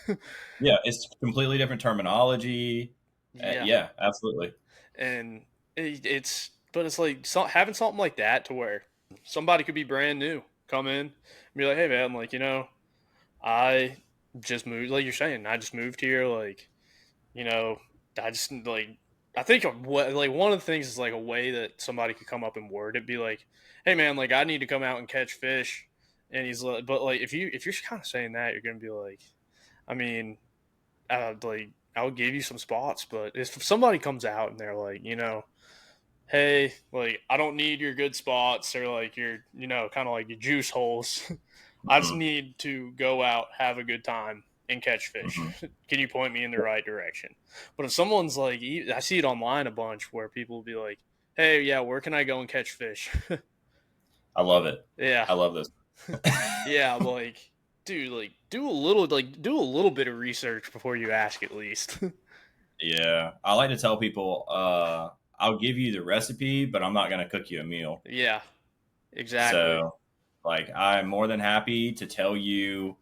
[SPEAKER 3] Yeah, it's completely different terminology. Yeah, absolutely.
[SPEAKER 1] And it's like having something like that to where somebody could be brand new, come in and be like, hey man, like, I just moved, like you're saying, I just moved here, like, I just like, I think like one of the things is like a way that somebody could come up and word it, be like, hey man, like I need to come out and catch fish. And he's like, but like if you're kind of saying that, you're gonna be like, I mean, like I'll give you some spots, but if somebody comes out and they're like, hey, like I don't need your good spots or like your, kind of like your juice holes. I just need to go out, have a good time, and catch fish. Can you point me in the right direction? But if someone's like, I see it online a bunch where people will be like, hey, yeah, where can I go and catch fish?
[SPEAKER 3] I love it.
[SPEAKER 1] Yeah,
[SPEAKER 3] I love this.
[SPEAKER 1] Yeah, like, dude, like do a little bit of research before you ask at least.
[SPEAKER 3] Yeah, I like to tell people, I'll give you the recipe, but I'm not going to cook you a meal.
[SPEAKER 1] Yeah, exactly.
[SPEAKER 3] So, like, I'm more than happy to tell you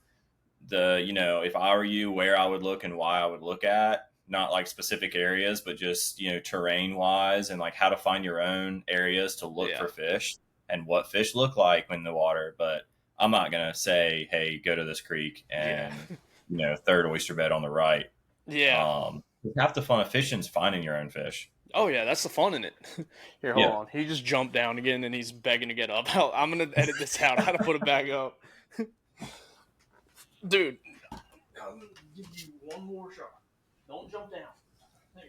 [SPEAKER 3] if I were you, where I would look and why I would look at, not like specific areas, but just, terrain wise and like how to find your own areas to look for fish and what fish look like in the water. But I'm not going to say, hey, go to this creek and, third oyster bed on the right.
[SPEAKER 1] Yeah.
[SPEAKER 3] Half the fun of fishing is finding your own fish.
[SPEAKER 1] Oh, yeah, that's the fun in it. Here, hold on. He just jumped down again and he's begging to get up. I'm going to edit this out. I got to put it back up. Dude, I'm going to give you one more shot. Don't jump down. There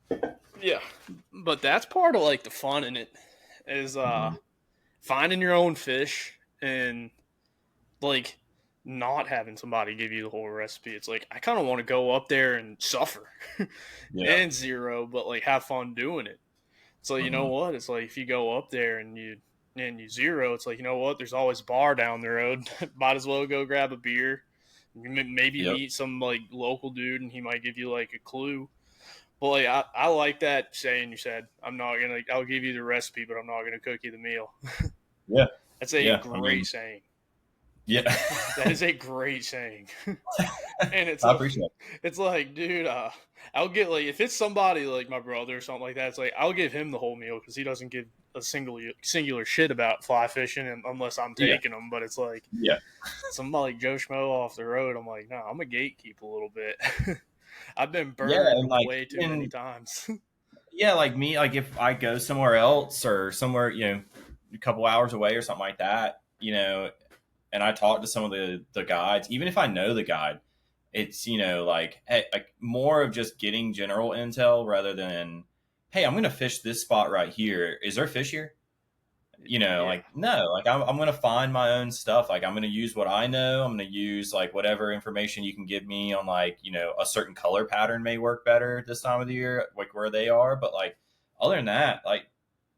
[SPEAKER 1] you go. Yeah, but that's part of like the fun in it is finding your own fish and like not having somebody give you the whole recipe. It's like I kind of want to go up there and suffer and zero, but like have fun doing it. So you know what? It's like if you go up there and you zero, it's like, you know what? There's always a bar down the road. Might as well go grab a beer. Maybe meet some like local dude and he might give you like a clue. But like, I like that saying you said. I'll give you the recipe, but I'm not gonna cook you the meal.
[SPEAKER 3] Yeah,
[SPEAKER 1] That's a
[SPEAKER 3] yeah. I
[SPEAKER 1] great
[SPEAKER 3] mean,
[SPEAKER 1] saying.
[SPEAKER 3] yeah.
[SPEAKER 1] That is a great saying. And
[SPEAKER 3] I appreciate it.
[SPEAKER 1] it's like, dude, I'll get like if it's somebody like my brother or something like that. It's like I'll give him the whole meal because he doesn't give a singular shit about fly fishing unless I'm
[SPEAKER 3] Yeah,
[SPEAKER 1] taking him. But it's like
[SPEAKER 3] yeah,
[SPEAKER 1] somebody like Joe Schmo off the road. I'm like, no, I'm a gatekeep a little bit. I've been
[SPEAKER 3] yeah.
[SPEAKER 1] burned
[SPEAKER 3] And like,
[SPEAKER 1] way too many
[SPEAKER 3] even
[SPEAKER 1] times.
[SPEAKER 3] yeah, like me, like if I go somewhere else or somewhere, a couple hours away or something like that, and I talk to some of the guides, even if I know the guide, it's like, hey, like more of just getting general intel rather than, hey, I'm gonna fish this spot right here. Is there fish here?
[SPEAKER 1] Yeah,
[SPEAKER 3] Like no, like I'm gonna find my own stuff. Like I'm gonna use what I know. I'm gonna use like whatever information you can give me on like a certain color pattern may work better this time of the year, like where they are. But like other than that, like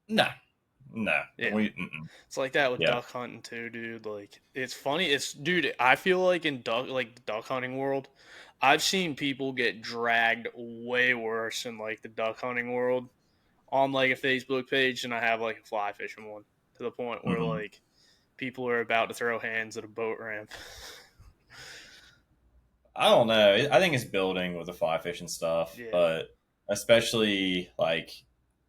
[SPEAKER 3] no, no,
[SPEAKER 1] yeah.
[SPEAKER 3] we mm-mm.
[SPEAKER 1] It's like that with
[SPEAKER 3] Yeah.
[SPEAKER 1] duck hunting too, dude. Like it's funny. It's dude. I feel like in the duck hunting world, I've seen people get dragged way worse in like the duck hunting world on like a Facebook page than I have like a fly fishing one. To the point where
[SPEAKER 3] Mm-hmm.
[SPEAKER 1] like people are about to throw hands at a boat ramp.
[SPEAKER 3] I don't know. I think it's building with the fly fishing stuff,
[SPEAKER 1] Yeah.
[SPEAKER 3] but especially like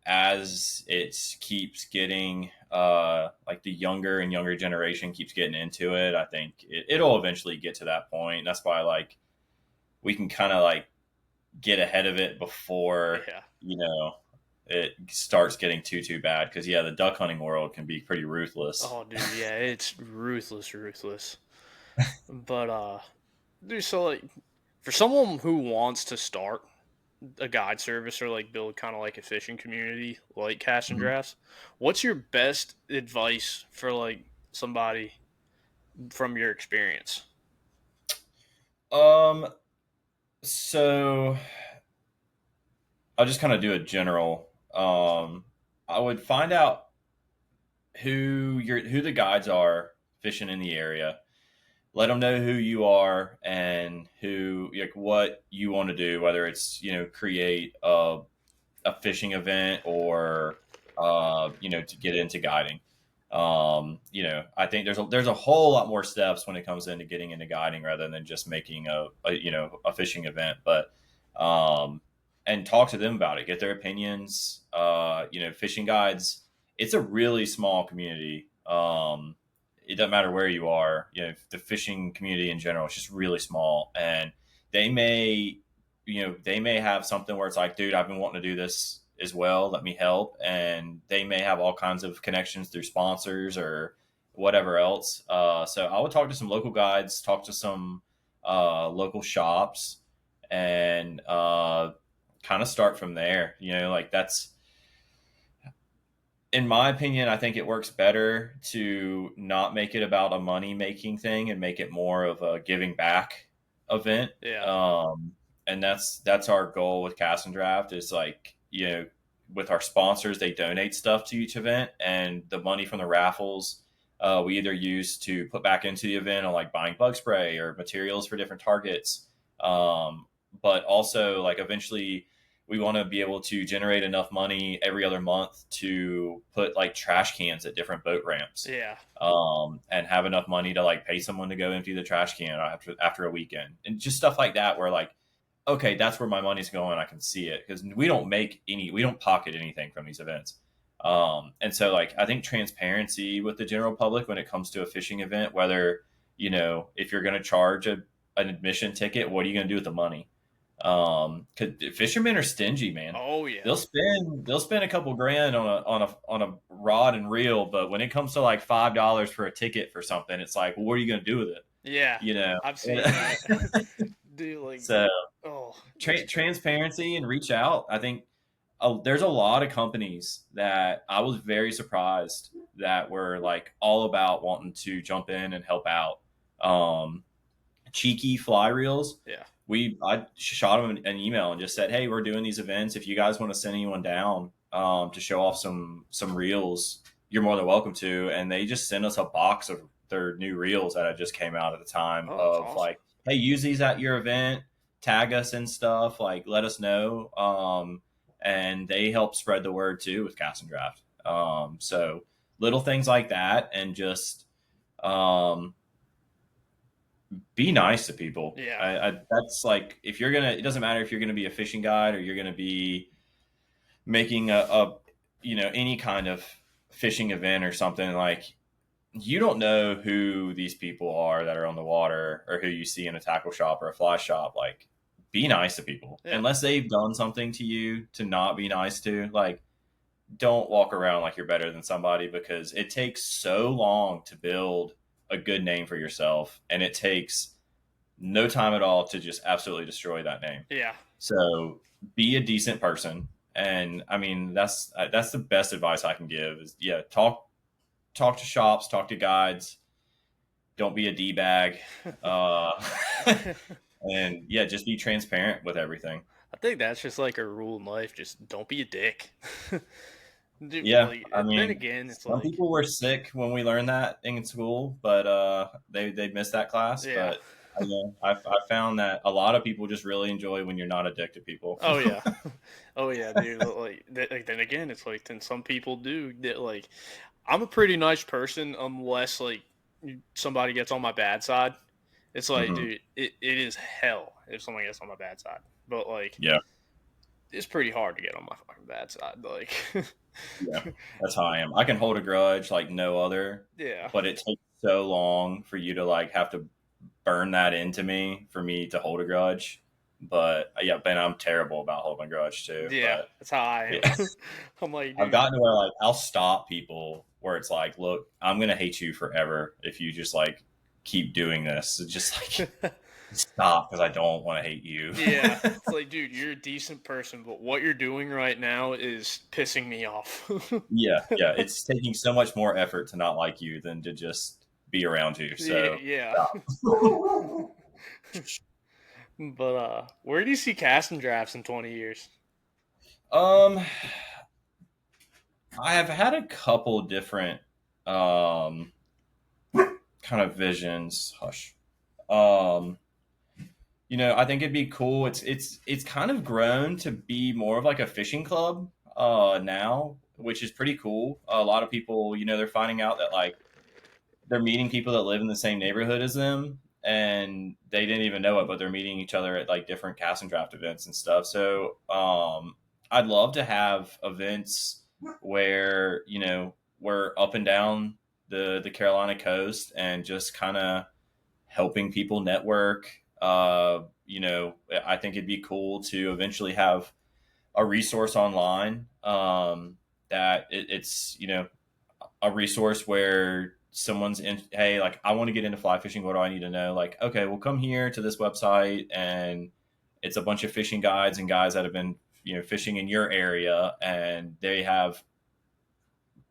[SPEAKER 3] as it keeps getting like the younger and younger generation keeps getting into it, I think it'll eventually get to that point. That's why like we can kind of like get ahead of it before
[SPEAKER 1] Yeah.
[SPEAKER 3] it starts getting too bad because yeah, the duck hunting world can be pretty ruthless.
[SPEAKER 1] Oh, dude. Yeah. It's ruthless, ruthless. But dude. So like, for someone who wants to start a guide service or like build kind of like a fishing community like cast and
[SPEAKER 3] Mhm.
[SPEAKER 1] drafts, what's your best advice for like somebody from your experience?
[SPEAKER 3] Um, so I'll just kind of do a general. I would find out who the guides are fishing in the area. Let them know who you are and who like what you want to do. Whether it's create a fishing event or to get into guiding. I think there's a whole lot more steps when it comes into getting into guiding rather than just making a fishing event. But um, and talk to them about it, get their opinions. Fishing guides. It's a really small community. It doesn't matter where you are. The fishing community in general is just really small, and they may they may have something where it's like, dude, I've been wanting to do this as well. Let me help. And they may have all kinds of connections through sponsors or whatever else. So I would talk to some local guides, talk to some local shops, and kind of start from there. Like that's, in my opinion, I think it works better to not make it about a money making thing and make it more of a giving back event.
[SPEAKER 1] Yeah.
[SPEAKER 3] And that's our goal with Cast and Draft is like, with our sponsors, they donate stuff to each event, and the money from the raffles we either use to put back into the event on like buying bug spray or materials for different targets. But also like eventually we want to be able to generate enough money every other month to put like trash cans at different boat ramps,
[SPEAKER 1] Yeah.
[SPEAKER 3] and have enough money to like pay someone to go empty the trash can after a weekend, and just stuff like that where like, okay, that's where my money's going, I can see it, because we don't pocket anything from these events. And so like I think transparency with the general public when it comes to a fishing event, whether if you're going to charge an admission ticket, what are you going to do with the money? 'Cause fishermen are stingy, man.
[SPEAKER 1] Oh yeah.
[SPEAKER 3] They'll spend a couple grand on a rod and reel, but when it comes to like $5 for a ticket for something, it's like, well, what are you going to do with it?
[SPEAKER 1] Yeah.
[SPEAKER 3] You know.
[SPEAKER 1] I've seen that. Dude, like,
[SPEAKER 3] So
[SPEAKER 1] oh, it's
[SPEAKER 3] transparency and reach out. I think there's a lot of companies that I was very surprised that were like all about wanting to jump in and help out. Um, Cheeky fly reels.
[SPEAKER 1] yeah.
[SPEAKER 3] I shot them an email and just said, hey, we're doing these events. If you guys want to send anyone down to show off some reels, you're more than welcome to. And they just sent us a box of their new reels that had just came out at the time
[SPEAKER 1] Oh, that's
[SPEAKER 3] of
[SPEAKER 1] awesome.
[SPEAKER 3] like, hey, use these at your event. tag us and stuff, like let us know. And they help spread the word too with Cast and Draft. So little things like that, and just be nice to people.
[SPEAKER 1] Yeah.
[SPEAKER 3] That's like, if you're gonna, it doesn't matter if you're gonna be a fishing guide or you're gonna be making a any kind of fishing event or something. Like, you don't know who these people are that are on the water, or who you see in a tackle shop or a fly shop. Like, be nice to people,
[SPEAKER 1] Yeah.
[SPEAKER 3] unless they've done something to you to not be nice to. Like, don't walk around like you're better than somebody, because it takes so long to build a good name for yourself, and it takes no time at all to just absolutely destroy that name.
[SPEAKER 1] Yeah.
[SPEAKER 3] So be a decent person. And I mean, that's the best advice I can give is, yeah, talk to shops, talk to guides, don't be a d-bag, and yeah, just be transparent with everything.
[SPEAKER 1] I think that's just like a rule in life. Just don't be a dick. Dude,
[SPEAKER 3] Yeah,
[SPEAKER 1] like,
[SPEAKER 3] I
[SPEAKER 1] then
[SPEAKER 3] mean,
[SPEAKER 1] again, it's
[SPEAKER 3] some
[SPEAKER 1] like,
[SPEAKER 3] people were sick when we learned that in school, but they missed that class.
[SPEAKER 1] yeah.
[SPEAKER 3] But I found that a lot of people just really enjoy when you're not a dick to people.
[SPEAKER 1] Oh yeah, oh yeah, dude. Like then again, it's like then some people do that. Like, I'm a pretty nice person unless like somebody gets on my bad side. It's like,
[SPEAKER 3] Hmm.
[SPEAKER 1] dude, it is hell if someone gets on my bad side. But like,
[SPEAKER 3] Yeah,
[SPEAKER 1] it's pretty hard to get on my fucking bad side. Like,
[SPEAKER 3] yeah, that's how I am. I can hold a grudge like no other,
[SPEAKER 1] yeah,
[SPEAKER 3] but it takes so long for you to like have to burn that into me for me to hold a grudge. But yeah, Ben, I'm terrible about holding a grudge too.
[SPEAKER 1] yeah,
[SPEAKER 3] But
[SPEAKER 1] that's how I
[SPEAKER 3] yeah,
[SPEAKER 1] am. I'm like,
[SPEAKER 3] I've
[SPEAKER 1] dude,
[SPEAKER 3] gotten to where like I'll stop people where it's like, look, I'm gonna hate you forever if you just like keep doing this. It's just like, stop, because I don't want to hate you.
[SPEAKER 1] yeah. It's like, dude, you're a decent person, but what you're doing right now is pissing me off.
[SPEAKER 3] Yeah, yeah. It's taking so much more effort to not like you than to just be around you.
[SPEAKER 1] Yeah,
[SPEAKER 3] So
[SPEAKER 1] yeah.
[SPEAKER 3] stop.
[SPEAKER 1] But where do you see casting drafts in 20 years?
[SPEAKER 3] Um, I have had a couple different um kind of visions. Hush. Um, I think it'd be cool. It's kind of grown to be more of like a fishing club now, which is pretty cool. A lot of people, they're finding out that like they're meeting people that live in the same neighborhood as them, and they didn't even know it, but they're meeting each other at like different cast and draft events and stuff. So I'd love to have events where we're up and down the Carolina coast, and just kind of helping people network. I think it'd be cool to eventually have a resource online, that it's a resource where someone's in, hey, like, I want to get into fly fishing, what do I need to know? Like, okay, well, come here to this website, and it's a bunch of fishing guides and guys that have been fishing in your area, and they have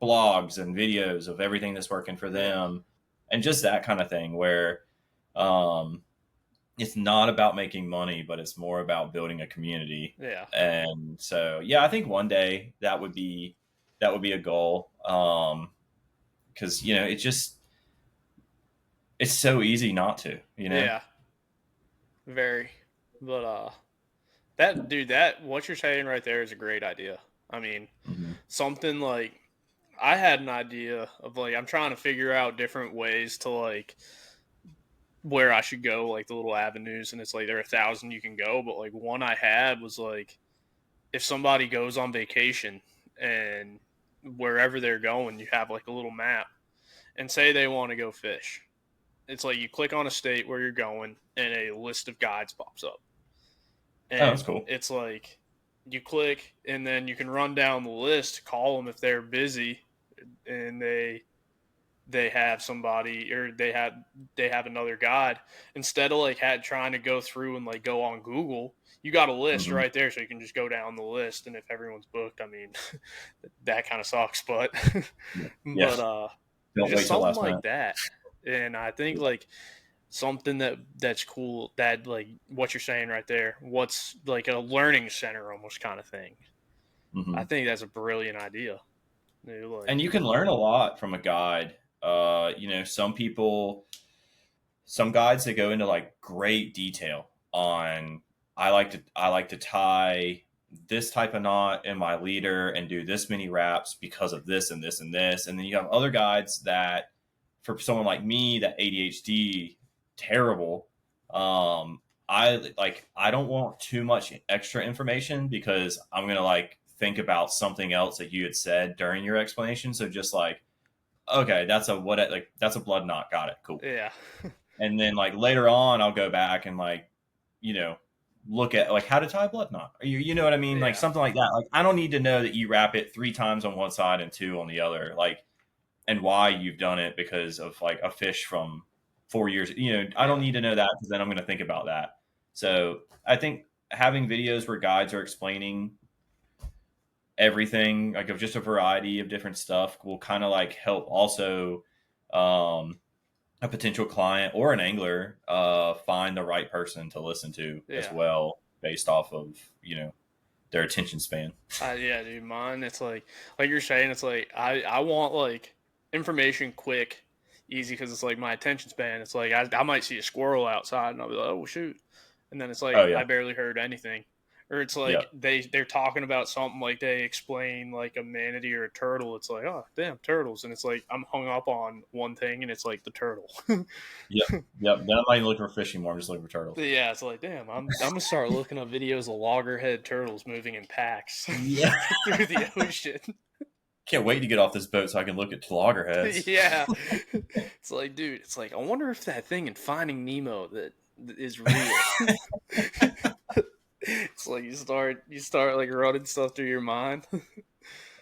[SPEAKER 3] blogs and videos of everything that's working for them, and just that kind of thing, where um it's not about making money, but it's more about building a community.
[SPEAKER 1] Yeah.
[SPEAKER 3] And so, yeah, I think one day that would be a goal. Because it's so easy not to.
[SPEAKER 1] Yeah. Very. But that dude, that what you're saying right there is a great idea. I mean,
[SPEAKER 3] Hmm.
[SPEAKER 1] something like I had an idea of like I'm trying to figure out different ways to like where I should go, like the little avenues, and it's like there are 1,000 you can go, but like one I had was like if somebody goes on vacation and wherever they're going, you have like a little map and say they want to go fish. It's like you click on a state where you're going and a list of guides pops up.
[SPEAKER 3] Oh, that's
[SPEAKER 1] And
[SPEAKER 3] cool.
[SPEAKER 1] it's like you click and then you can run down the list, call them if they're busy and they have somebody or they have another guide instead of like trying to go through and like go on Google. You got a list
[SPEAKER 3] Hmm.
[SPEAKER 1] right there, so you can just go down the list, and if everyone's booked, I mean, that kind of sucks. But
[SPEAKER 3] Yeah.
[SPEAKER 1] but
[SPEAKER 3] Don't
[SPEAKER 1] just
[SPEAKER 3] wait till
[SPEAKER 1] something
[SPEAKER 3] last
[SPEAKER 1] like
[SPEAKER 3] minute.
[SPEAKER 1] that, and I think like something that's cool that like what you're saying right there. What's like a learning center almost kind of thing. I
[SPEAKER 3] Hmm.
[SPEAKER 1] think that's a brilliant idea. Dude, like
[SPEAKER 3] And you can learn a lot from a guide. Some guides, they go into like great detail on I like to tie this type of knot in my leader and do this many wraps because of this and this and this. And then you have other guides that, for someone like me, that ADHD, terrible. I don't want too much extra information because I'm gonna like think about something else that you had said during your explanation. So just like, okay, that's a blood knot. Got it. Cool.
[SPEAKER 1] Yeah.
[SPEAKER 3] And then like later on, I'll go back and like, you know, look at like how to tie a blood knot. You know what I mean? Like
[SPEAKER 1] Yeah.
[SPEAKER 3] something like that. Like I don't need to know that you wrap it 3 times on one side and 2 on the other. Like, and why you've done it because of like a fish from 4 years. You know, I don't need to know that because then I'm going to think about that. So I think having videos where guides are explaining everything, like of just a variety of different stuff, will kind of like help also a potential client or an angler find the right person to listen to as well, based off of, you know, their attention span.
[SPEAKER 1] Yeah, dude, mine, it's like you're saying, it's like I want like information quick, easy, because it's like my attention span. It's like I might see a squirrel outside and I'll be like, oh shoot, and then it's like
[SPEAKER 3] Oh yeah,
[SPEAKER 1] I barely heard anything. Or it's
[SPEAKER 3] yeah.
[SPEAKER 1] like they're talking about something, like they explain like a manatee or a turtle. It's like, oh damn, turtles, and it's like I'm hung up on one thing, and it's like the turtle.
[SPEAKER 3] Yep. Then I'm not even looking for fish anymore. I'm just looking for turtles.
[SPEAKER 1] Yeah, it's like, damn, I'm gonna start looking up videos of loggerhead turtles moving in packs
[SPEAKER 3] Yeah.
[SPEAKER 1] through the ocean.
[SPEAKER 3] Can't wait to get off this boat so I can look at loggerheads.
[SPEAKER 1] Yeah, it's like, dude, it's like I wonder if that thing in Finding Nemo that is real. It's like you start like running stuff through your mind.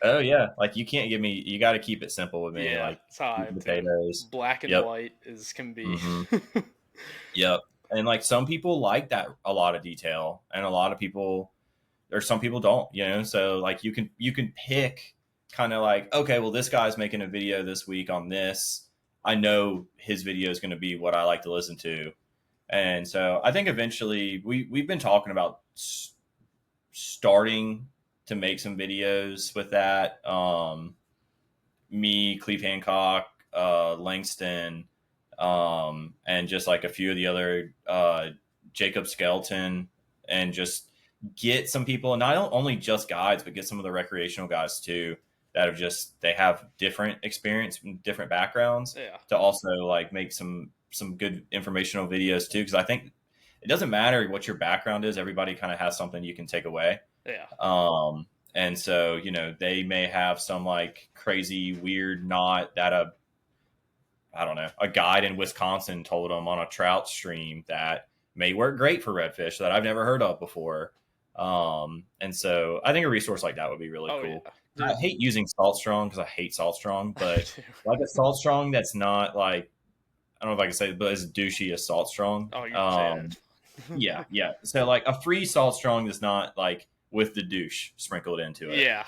[SPEAKER 3] Oh yeah, like you can't give me. You got to keep it simple with me.
[SPEAKER 1] Yeah,
[SPEAKER 3] Like
[SPEAKER 1] that's how I
[SPEAKER 3] sweet
[SPEAKER 1] am too.
[SPEAKER 3] potatoes.
[SPEAKER 1] Black and
[SPEAKER 3] Yep.
[SPEAKER 1] white as can be.
[SPEAKER 3] Mm-hmm. Yep. And like some people like that, a lot of detail, and a lot of people, or some people don't. You know, so like you can pick kind of like, okay, well this guy's making a video this week on this. I know his video is going to be what I like to listen to. And so I think eventually we've been talking about starting to make some videos with that. Me, Cleve Hancock, Langston, and just like a few of the other Jacob Skelton, and just get some people, and not only just guides, but get some of the recreational guys too that have just they have different experience, different backgrounds, to also like make some good informational videos too. Because I think it doesn't matter what your background is; everybody kind of has something you can take away.
[SPEAKER 1] Yeah.
[SPEAKER 3] And so, you know, they may have some like crazy weird knot that I don't know, a guide in Wisconsin told them on a trout stream that may work great for redfish that I've never heard of before. And so I think a resource like that would be really cool. Yeah. I hate using Salt Strong because I hate Salt Strong, but like a Salt Strong that's not like, I don't know if I can say it, but as douchey as Salt Strong.
[SPEAKER 1] Oh, you can say
[SPEAKER 3] that. Yeah. So like a free Salt Strong that's not like with the douche sprinkled into it.
[SPEAKER 1] Yeah.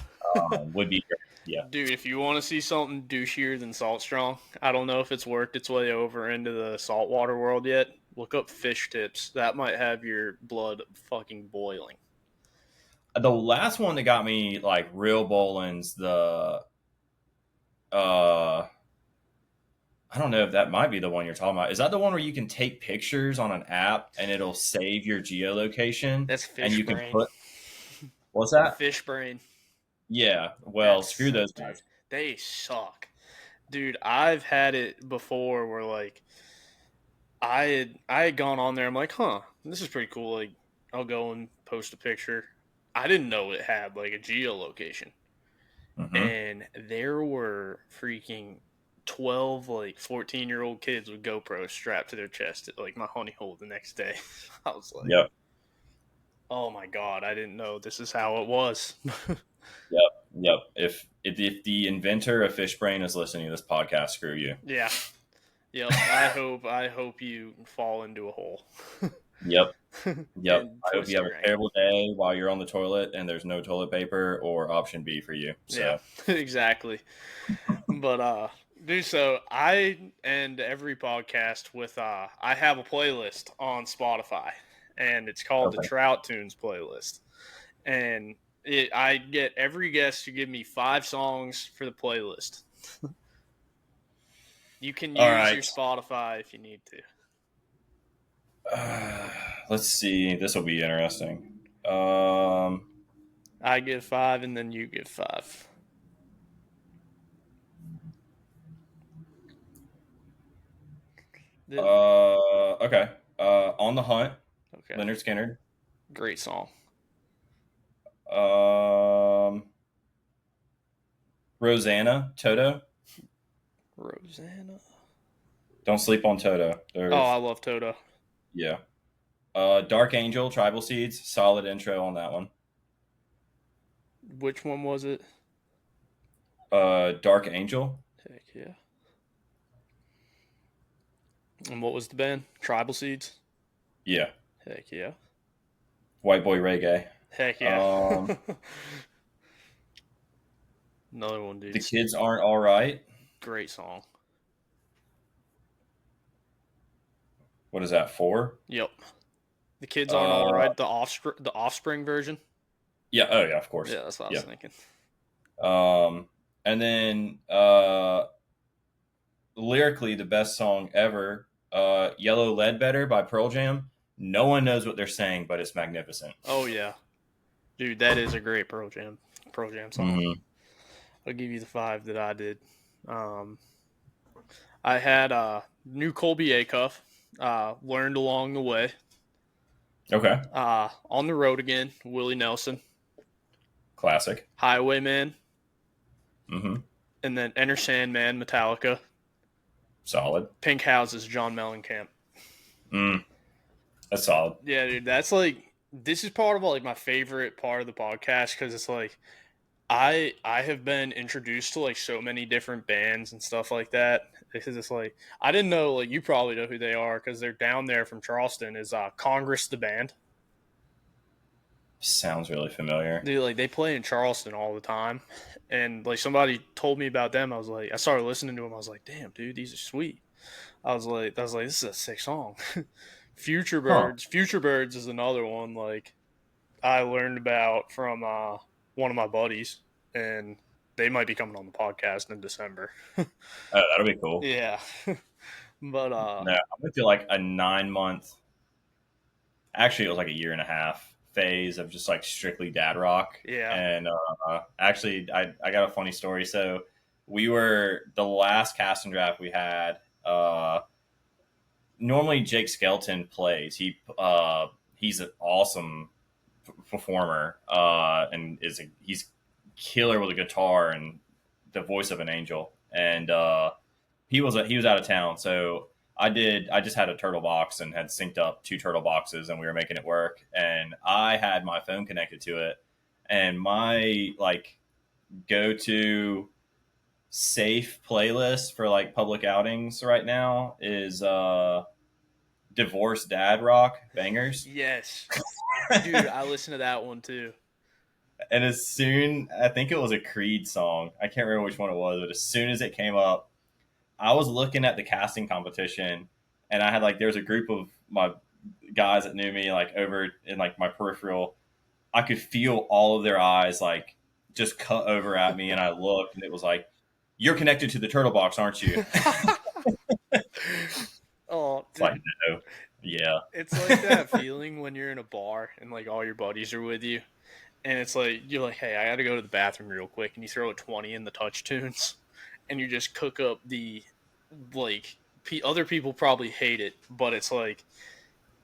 [SPEAKER 3] Would be great. Yeah.
[SPEAKER 1] Dude, if you want to see something douchier than Salt Strong, I don't know if it's worked its way over into the saltwater world yet. Look up fish tips. That might have your blood fucking boiling.
[SPEAKER 3] The last one that got me like real bowling's the I don't know if that might be the one you're talking about. Is that the one where you can take pictures on an app and it'll save your geolocation?
[SPEAKER 1] That's Fish
[SPEAKER 3] and you
[SPEAKER 1] Brain.
[SPEAKER 3] Can put what's that?
[SPEAKER 1] Fish Brain.
[SPEAKER 3] Yeah. Well, screw those guys.
[SPEAKER 1] Dude, they suck. Dude, I've had it before where like I had gone on there. I'm like, huh, this is pretty cool. Like, I'll go and post a picture. I didn't know it had like a geolocation, and there were freaking 12 like 14-year-old kids with GoPros strapped to their chest at like my honey hole the next day. I was like,
[SPEAKER 3] yep.
[SPEAKER 1] Oh my god, I didn't know this is how it was.
[SPEAKER 3] Yep. If the inventor of Fish Brain is listening to this podcast, screw you.
[SPEAKER 1] Yeah. Yep. I hope you fall into a hole.
[SPEAKER 3] Yep. I hope you have a terrible day while you're on the toilet and there's no toilet paper, or option B for you. So.
[SPEAKER 1] Yeah, exactly. But dude, so I end every podcast with I have a playlist on Spotify, and it's called the Trout Tunes playlist. And I get every guest to give me 5 songs for the playlist. You can use your Spotify if you need to.
[SPEAKER 3] Let's see. This will be interesting.
[SPEAKER 1] I get 5, and then you get 5.
[SPEAKER 3] Okay. On the Hunt,
[SPEAKER 1] Okay.
[SPEAKER 3] Leonard Skinner.
[SPEAKER 1] Great song.
[SPEAKER 3] Rosanna, Toto.
[SPEAKER 1] Rosanna.
[SPEAKER 3] Don't sleep on Toto.
[SPEAKER 1] Oh, I love Toto.
[SPEAKER 3] Yeah. Dark Angel, Tribal Seeds. Solid intro on that one.
[SPEAKER 1] Which one was it?
[SPEAKER 3] Dark Angel.
[SPEAKER 1] Heck yeah. And what was the band? Tribal Seeds?
[SPEAKER 3] Yeah.
[SPEAKER 1] Heck yeah.
[SPEAKER 3] White Boy Reggae.
[SPEAKER 1] Heck yeah. Another one, dude.
[SPEAKER 3] The Kids Aren't All Right.
[SPEAKER 1] Great song.
[SPEAKER 3] What is that, 4?
[SPEAKER 1] Yep. The Kids Aren't All Right. The Offspring version.
[SPEAKER 3] Yeah. Oh, yeah, of course.
[SPEAKER 1] Yeah, that's what I was thinking.
[SPEAKER 3] And then lyrically, the best song ever, Yellow Ledbetter by Pearl Jam. No one knows what they're saying, but it's magnificent.
[SPEAKER 1] Oh, yeah. Dude, that is a great Pearl Jam song.
[SPEAKER 3] Mm-hmm.
[SPEAKER 1] I'll give you the 5 that I did. I had a new Colby A cuff. Learned along the way.
[SPEAKER 3] Okay.
[SPEAKER 1] On the Road Again, Willie Nelson.
[SPEAKER 3] Classic.
[SPEAKER 1] Highwayman.
[SPEAKER 3] Mm-hmm.
[SPEAKER 1] And then Enter Sandman, Metallica.
[SPEAKER 3] Solid.
[SPEAKER 1] Pink Houses, John Mellencamp.
[SPEAKER 3] That's solid.
[SPEAKER 1] Yeah, dude, that's like, this is part of like my favorite part of the podcast, because it's like, I have been introduced to like so many different bands and stuff like that, because it's like, I didn't know, like, you probably know who they are because they're down there from Charleston, is Congress the band.
[SPEAKER 3] Sounds really familiar.
[SPEAKER 1] Dude, like, they play in Charleston all the time, and like, somebody told me about them. I started listening to them. I was like, damn, dude, these are sweet. I was like, this is a sick song. Future Birds. Huh. Future Birds is another one like I learned about from one of my buddies, and they might be coming on the podcast in December.
[SPEAKER 3] Oh, that'll be cool.
[SPEAKER 1] Yeah. But
[SPEAKER 3] no, I went through like a 9-month, actually it was like a 1.5-year phase of just like strictly dad rock.
[SPEAKER 1] Yeah.
[SPEAKER 3] And actually I got a funny story. So we were, the last casting draft we had, normally Jake Skelton plays. He's an awesome performer, and he's killer with a guitar and the voice of an angel. And he was out of town, so I just had a turtle box and had synced up 2 turtle boxes, and we were making it work. And I had my phone connected to it, and my like go-to safe playlist for like public outings right now is divorced dad rock bangers.
[SPEAKER 1] Yes. Dude, I listened to that one too.
[SPEAKER 3] And as soon, I think it was a Creed song, I can't remember which one it was, but as soon as it came up, I was looking at the casting competition, and I had like, there's a group of my guys that knew me like over in like my peripheral. I could feel all of their eyes like just cut over at me, and I looked, and it was like, "You're connected to the turtle box, aren't you?"
[SPEAKER 1] Oh,
[SPEAKER 3] it's like, no. Yeah.
[SPEAKER 1] It's like that feeling when you're in a bar and like all your buddies are with you, and it's like, you're like, hey, I gotta go to the bathroom real quick, and you throw a 20 in the touch tunes, and you just cook up the, like, other people probably hate it, but it's like,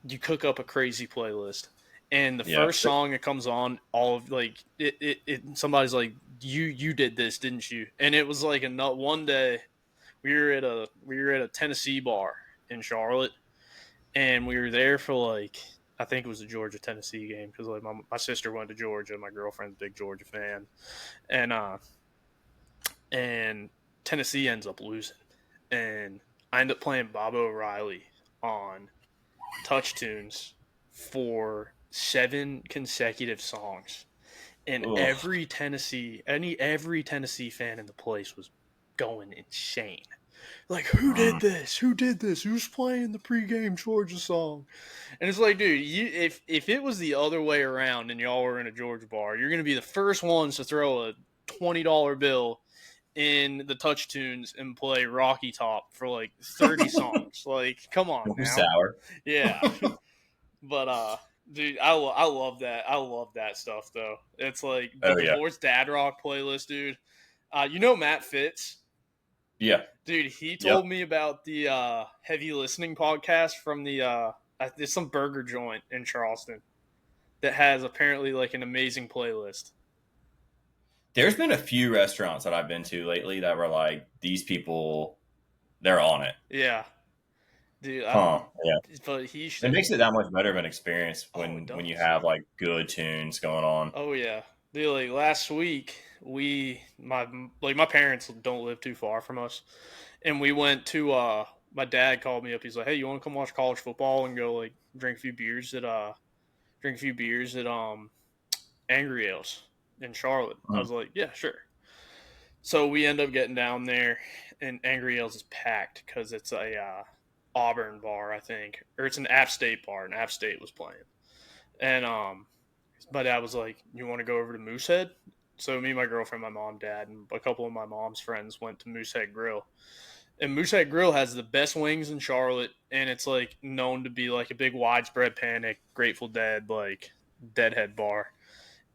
[SPEAKER 1] you cook up a crazy playlist, and the first song that comes on, all of like it somebody's like, you did this, didn't you? And it was like one day we were at a Tennessee bar in Charlotte, and we were there for like, I think it was a Georgia-Tennessee game, because like my sister went to Georgia, my girlfriend's a big Georgia fan, and Tennessee ends up losing, and I end up playing Bob O'Reilly on touch tunes for 7 consecutive songs, and every Tennessee fan in the place was going insane. Like, who did this? Who's playing the pregame Georgia song? And it's like, dude, if it was the other way around and y'all were in a Georgia bar, you're going to be the first ones to throw a $20 bill in the touch tunes and play Rocky Top for like 30 songs. Like, come on now.
[SPEAKER 3] Sour.
[SPEAKER 1] Yeah. But dude, I love that. I love that stuff though. It's like the
[SPEAKER 3] Oh yeah,
[SPEAKER 1] divorce dad rock playlist, dude. Matt Fitz,
[SPEAKER 3] yeah,
[SPEAKER 1] dude. He
[SPEAKER 3] yep.
[SPEAKER 1] told me about the heavy listening podcast from the there's some burger joint in Charleston that has apparently like an amazing playlist.
[SPEAKER 3] There's been a few restaurants that I've been to lately that were like, these people, they're on it.
[SPEAKER 1] Yeah, dude.
[SPEAKER 3] Huh? Yeah.
[SPEAKER 1] But he
[SPEAKER 3] It
[SPEAKER 1] should.
[SPEAKER 3] makes it that much better of an experience
[SPEAKER 1] Oh, it
[SPEAKER 3] when you
[SPEAKER 1] does.
[SPEAKER 3] have like good tunes going on.
[SPEAKER 1] Oh yeah, dude. Like last week, my parents don't live too far from us, and we went to. My dad called me up. He's like, "Hey, you want to come watch college football and go like drink a few beers at Angry Ales in Charlotte?" I
[SPEAKER 3] Mhm.
[SPEAKER 1] was like, "Yeah, sure." So we end up getting down there, and Angry Ales is packed because it's a Auburn bar, I think, or it's an App State bar, and App State was playing. And my dad was like, "You want to go over to Moosehead?" So me, my girlfriend, my mom, dad, and a couple of my mom's friends went to Moosehead Grill. And Moosehead Grill has the best wings in Charlotte, and it's like known to be like a big widespread Panic, Grateful Dead, like Deadhead bar.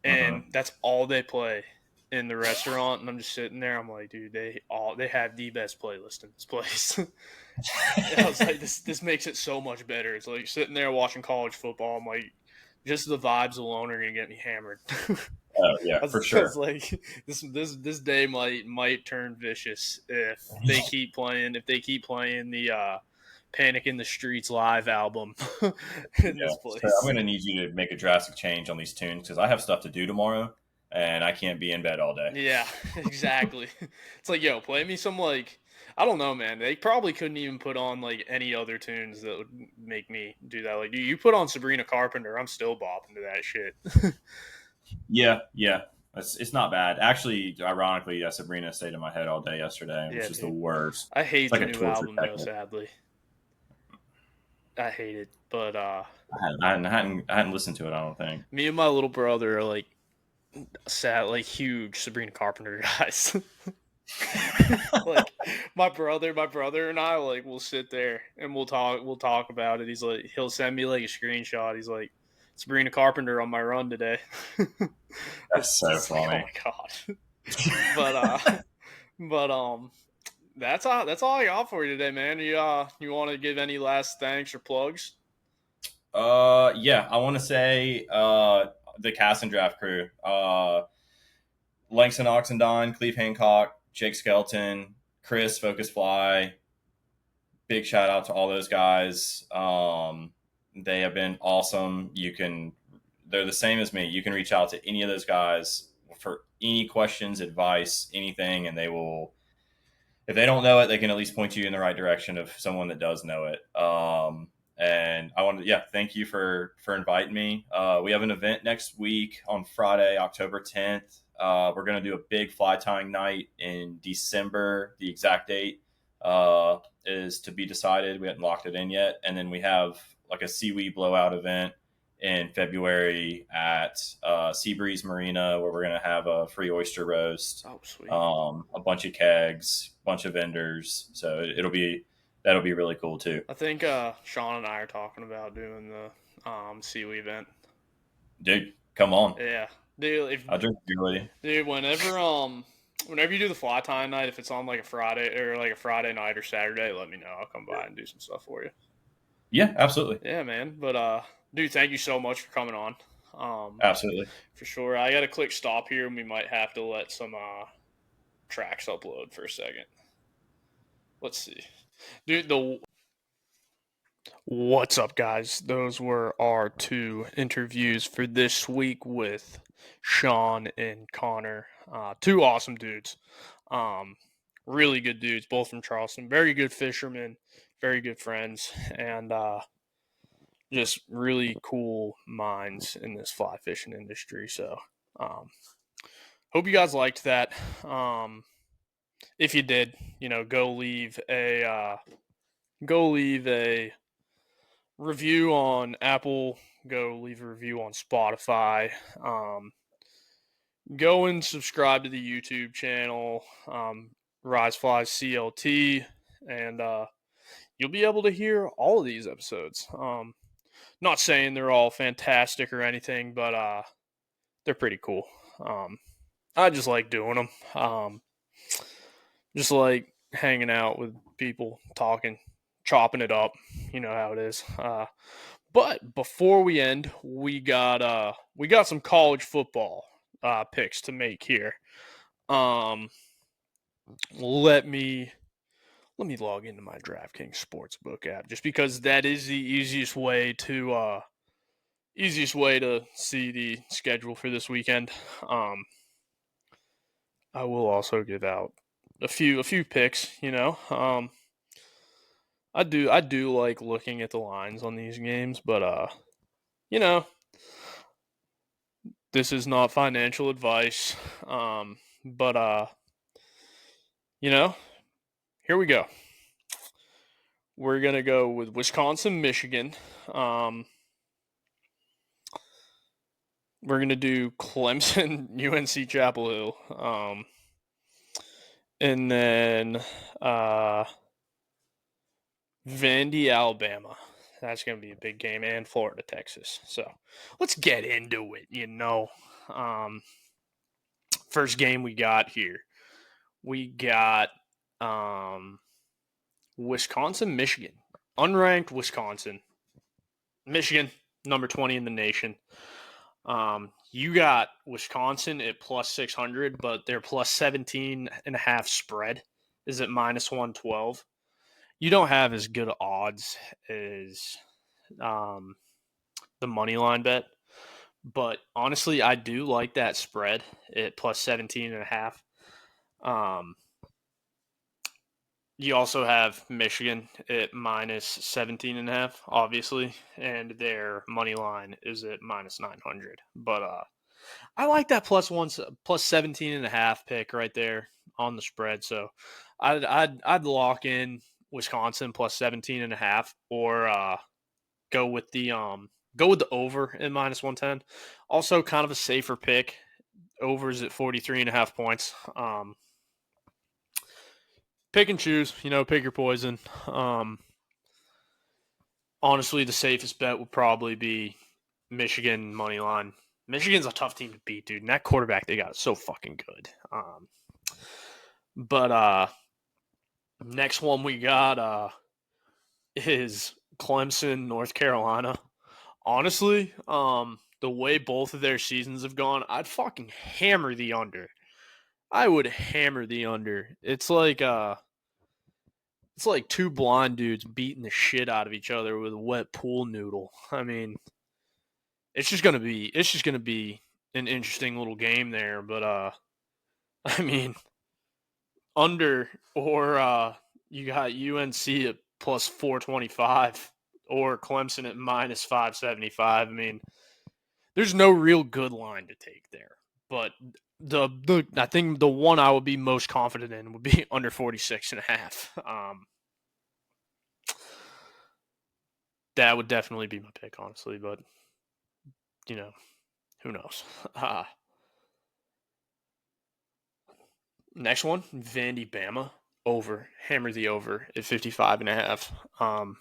[SPEAKER 1] And
[SPEAKER 3] Mhm.
[SPEAKER 1] that's all they play in the restaurant. And I'm just sitting there. I'm like, dude, they have the best playlist in this place. I was like, this makes it so much better. It's like sitting there watching college football. I'm like, just the vibes alone are gonna get me hammered.
[SPEAKER 3] Oh yeah, for
[SPEAKER 1] I
[SPEAKER 3] sure.
[SPEAKER 1] was like, this day might turn vicious if they keep playing the Panic in the Streets live album in
[SPEAKER 3] Yeah.
[SPEAKER 1] this
[SPEAKER 3] So I'm
[SPEAKER 1] place.
[SPEAKER 3] gonna need you to make a drastic change on these tunes because I have stuff to do tomorrow, and I can't be in bed all day.
[SPEAKER 1] Yeah, exactly. It's like, yo, play me some like I don't know, man. They probably couldn't even put on like any other tunes that would make me do that. Like, you put on Sabrina Carpenter, I'm still bopping to that shit.
[SPEAKER 3] Yeah, yeah. It's not bad. Actually, ironically, Sabrina stayed in my head all day yesterday,
[SPEAKER 1] Yeah,
[SPEAKER 3] which is the
[SPEAKER 1] dude.
[SPEAKER 3] worst.
[SPEAKER 1] I
[SPEAKER 3] It's
[SPEAKER 1] hate
[SPEAKER 3] like
[SPEAKER 1] the
[SPEAKER 3] a
[SPEAKER 1] new
[SPEAKER 3] torture
[SPEAKER 1] album though,
[SPEAKER 3] technique.
[SPEAKER 1] sadly. I hate it. But
[SPEAKER 3] I hadn't listened to it. I don't think.
[SPEAKER 1] me and my little brother are like sad, like huge Sabrina Carpenter guys. Like my brother and I like will sit there and we'll talk about it. He'll send me like a screenshot. He's like, Sabrina Carpenter on my run today.
[SPEAKER 3] That's
[SPEAKER 1] it's,
[SPEAKER 3] so
[SPEAKER 1] it's like, oh
[SPEAKER 3] funny.
[SPEAKER 1] my god. But that's all I got for you today, man. You want to give any last thanks or plugs?
[SPEAKER 3] Yeah, I want to say the cast and draft crew. Langston Oxendine, Cleve Hancock, Jake Skelton, Chris Focus Fly. Big shout out to all those guys. They have been awesome. They're the same as me. You can reach out to any of those guys for any questions, advice, anything, and they will. If they don't know it, they can at least point you in the right direction of someone that does know it. And I want to, yeah, thank you for inviting me. We have an event next week on Friday, October 10th. We're going to do a big fly tying night in December. The exact date is to be decided. We haven't locked it in yet. And then we have like a seaweed blowout event in February at Seabreeze Marina, where we're going to have a free oyster roast,
[SPEAKER 1] Oh, sweet.
[SPEAKER 3] a bunch of kegs, bunch of vendors. So that'll be really cool too.
[SPEAKER 1] I think Sean and I are talking about doing the Sealy event.
[SPEAKER 3] Dude, come on.
[SPEAKER 1] Yeah, dude.
[SPEAKER 3] I'll drink beer with you.
[SPEAKER 1] Dude, whenever you do the fly time night, if it's on like a Friday or like a Friday night or Saturday, let me know. I'll come by and do some stuff for you.
[SPEAKER 3] Yeah, absolutely.
[SPEAKER 1] Yeah, man. But dude, thank you so much for coming on.
[SPEAKER 3] Absolutely.
[SPEAKER 1] For sure. I got to click stop here, and we might have to let some tracks upload for a second. Let's see, dude. What's up, guys? Those were our two interviews for this week with Sean and Connor. Two awesome dudes. Um, really good dudes, both from Charleston. Very good fishermen, very good friends, and just really cool minds in this fly fishing industry. So, hope you guys liked that. If you did, go leave a review on Apple. Go leave a review on Spotify. Go and subscribe to the YouTube channel, Rise Flies CLT, and you'll be able to hear all of these episodes. Not saying they're all fantastic or anything, but they're pretty cool. I just like doing them. Just like hanging out with people, talking, chopping it up. You know how it is. But before we end, we got some college football picks to make here. Let me log into my DraftKings Sportsbook app just because that is the easiest way to see the schedule for this weekend. I will also give out a few picks. I do like looking at the lines on these games, but you know, this is not financial advice. But here we go. We're gonna go with Wisconsin, Michigan. We're gonna do Clemson, UNC Chapel Hill, and then Vandy, Alabama. That's gonna be a big game, and Florida, Texas. So let's get into it. First game we got here. We got Wisconsin, Michigan. Unranked Wisconsin. Michigan, number 20 in the nation. You got Wisconsin at plus 600, but their plus 17.5 spread is at minus 112. You don't have as good odds as the money line bet, but honestly, I do like that spread at plus 17.5. You also have Michigan at minus 17.5, obviously, and their money line is at minus 900. But I like that plus 17.5 pick right there on the spread. So I'd lock in Wisconsin plus 17.5, or go with the over at minus 110. Also, kind of a safer pick. Overs at 43.5 points. Pick and choose, pick your poison. Honestly, the safest bet would probably be Michigan money line. Michigan's a tough team to beat, dude. And that quarterback they got is so fucking good. But next one we got is Clemson, North Carolina. Honestly, the way both of their seasons have gone, I'd fucking hammer the under. I would hammer the under. It's like two blind dudes beating the shit out of each other with a wet pool noodle. I mean, it's just gonna be an interesting little game there. But I mean, under, or you got UNC at plus 425 or Clemson at minus 575. I mean, there's no real good line to take there. But I think the one I would be most confident in would be under 46.5. That would definitely be my pick, honestly. But who knows? Next one, Vandy, Bama, over. Hammer the over at 55.5.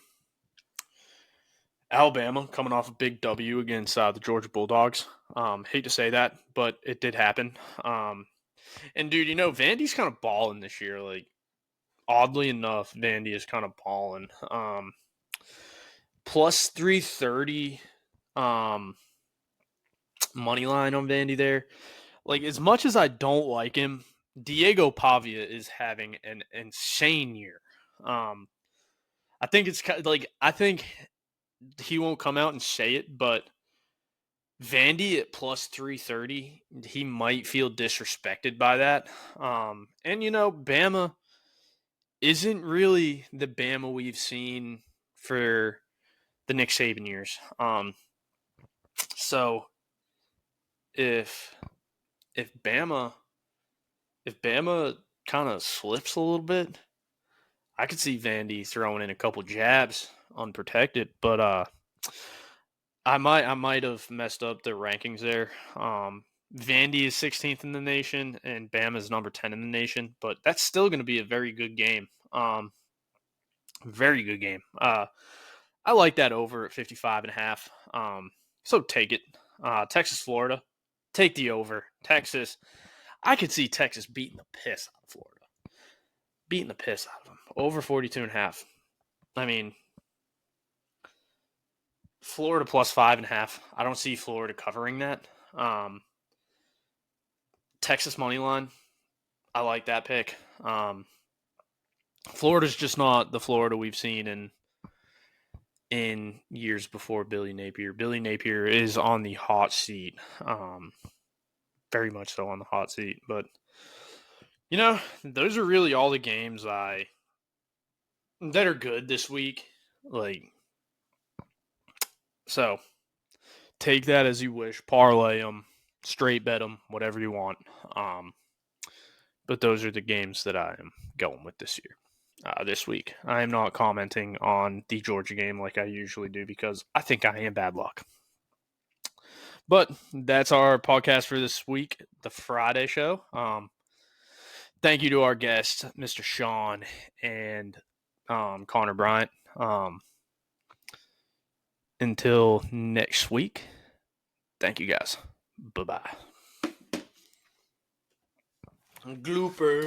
[SPEAKER 1] Alabama coming off a big W against the Georgia Bulldogs. Hate to say that, but it did happen. And dude, Vandy's kind of balling this year. Like, oddly enough, Vandy is kind of balling. Plus 330 money line on Vandy there. Like, as much as I don't like him, Diego Pavia is having an insane year. I think it's I think he won't come out and say it, but Vandy at plus 330, he might feel disrespected by that. And Bama isn't really the Bama we've seen for the Nick Saban years. So if Bama kind of slips a little bit, I could see Vandy throwing in a couple jabs unprotected, but I might have messed up the rankings there. Vandy is 16th in the nation and Bama is number 10 in the nation, but that's still going to be a very good game. Very good game. I like that over at 55.5. So take it. Texas, Florida. Take the over. Texas. I could see Texas beating the piss out of Florida. Beating the piss out of them. Over 42.5. I mean, Florida plus 5.5. I don't see Florida covering that. Texas money line. I like that pick. Florida's just not the Florida we've seen in years before Billy Napier. Billy Napier is on the hot seat. Very much so on the hot seat. But, those are really all the games that are good this week. So take that as you wish. Parlay them, straight bet them, whatever you want. But those are the games that I am going with this week. I am not commenting on the Georgia game like I usually do because I think I am bad luck. But that's our podcast for this week, the Friday show. Thank you to our guests, Mr. Sean and Conner Bryant. Until next week, thank you guys. Bye-bye. Glooper.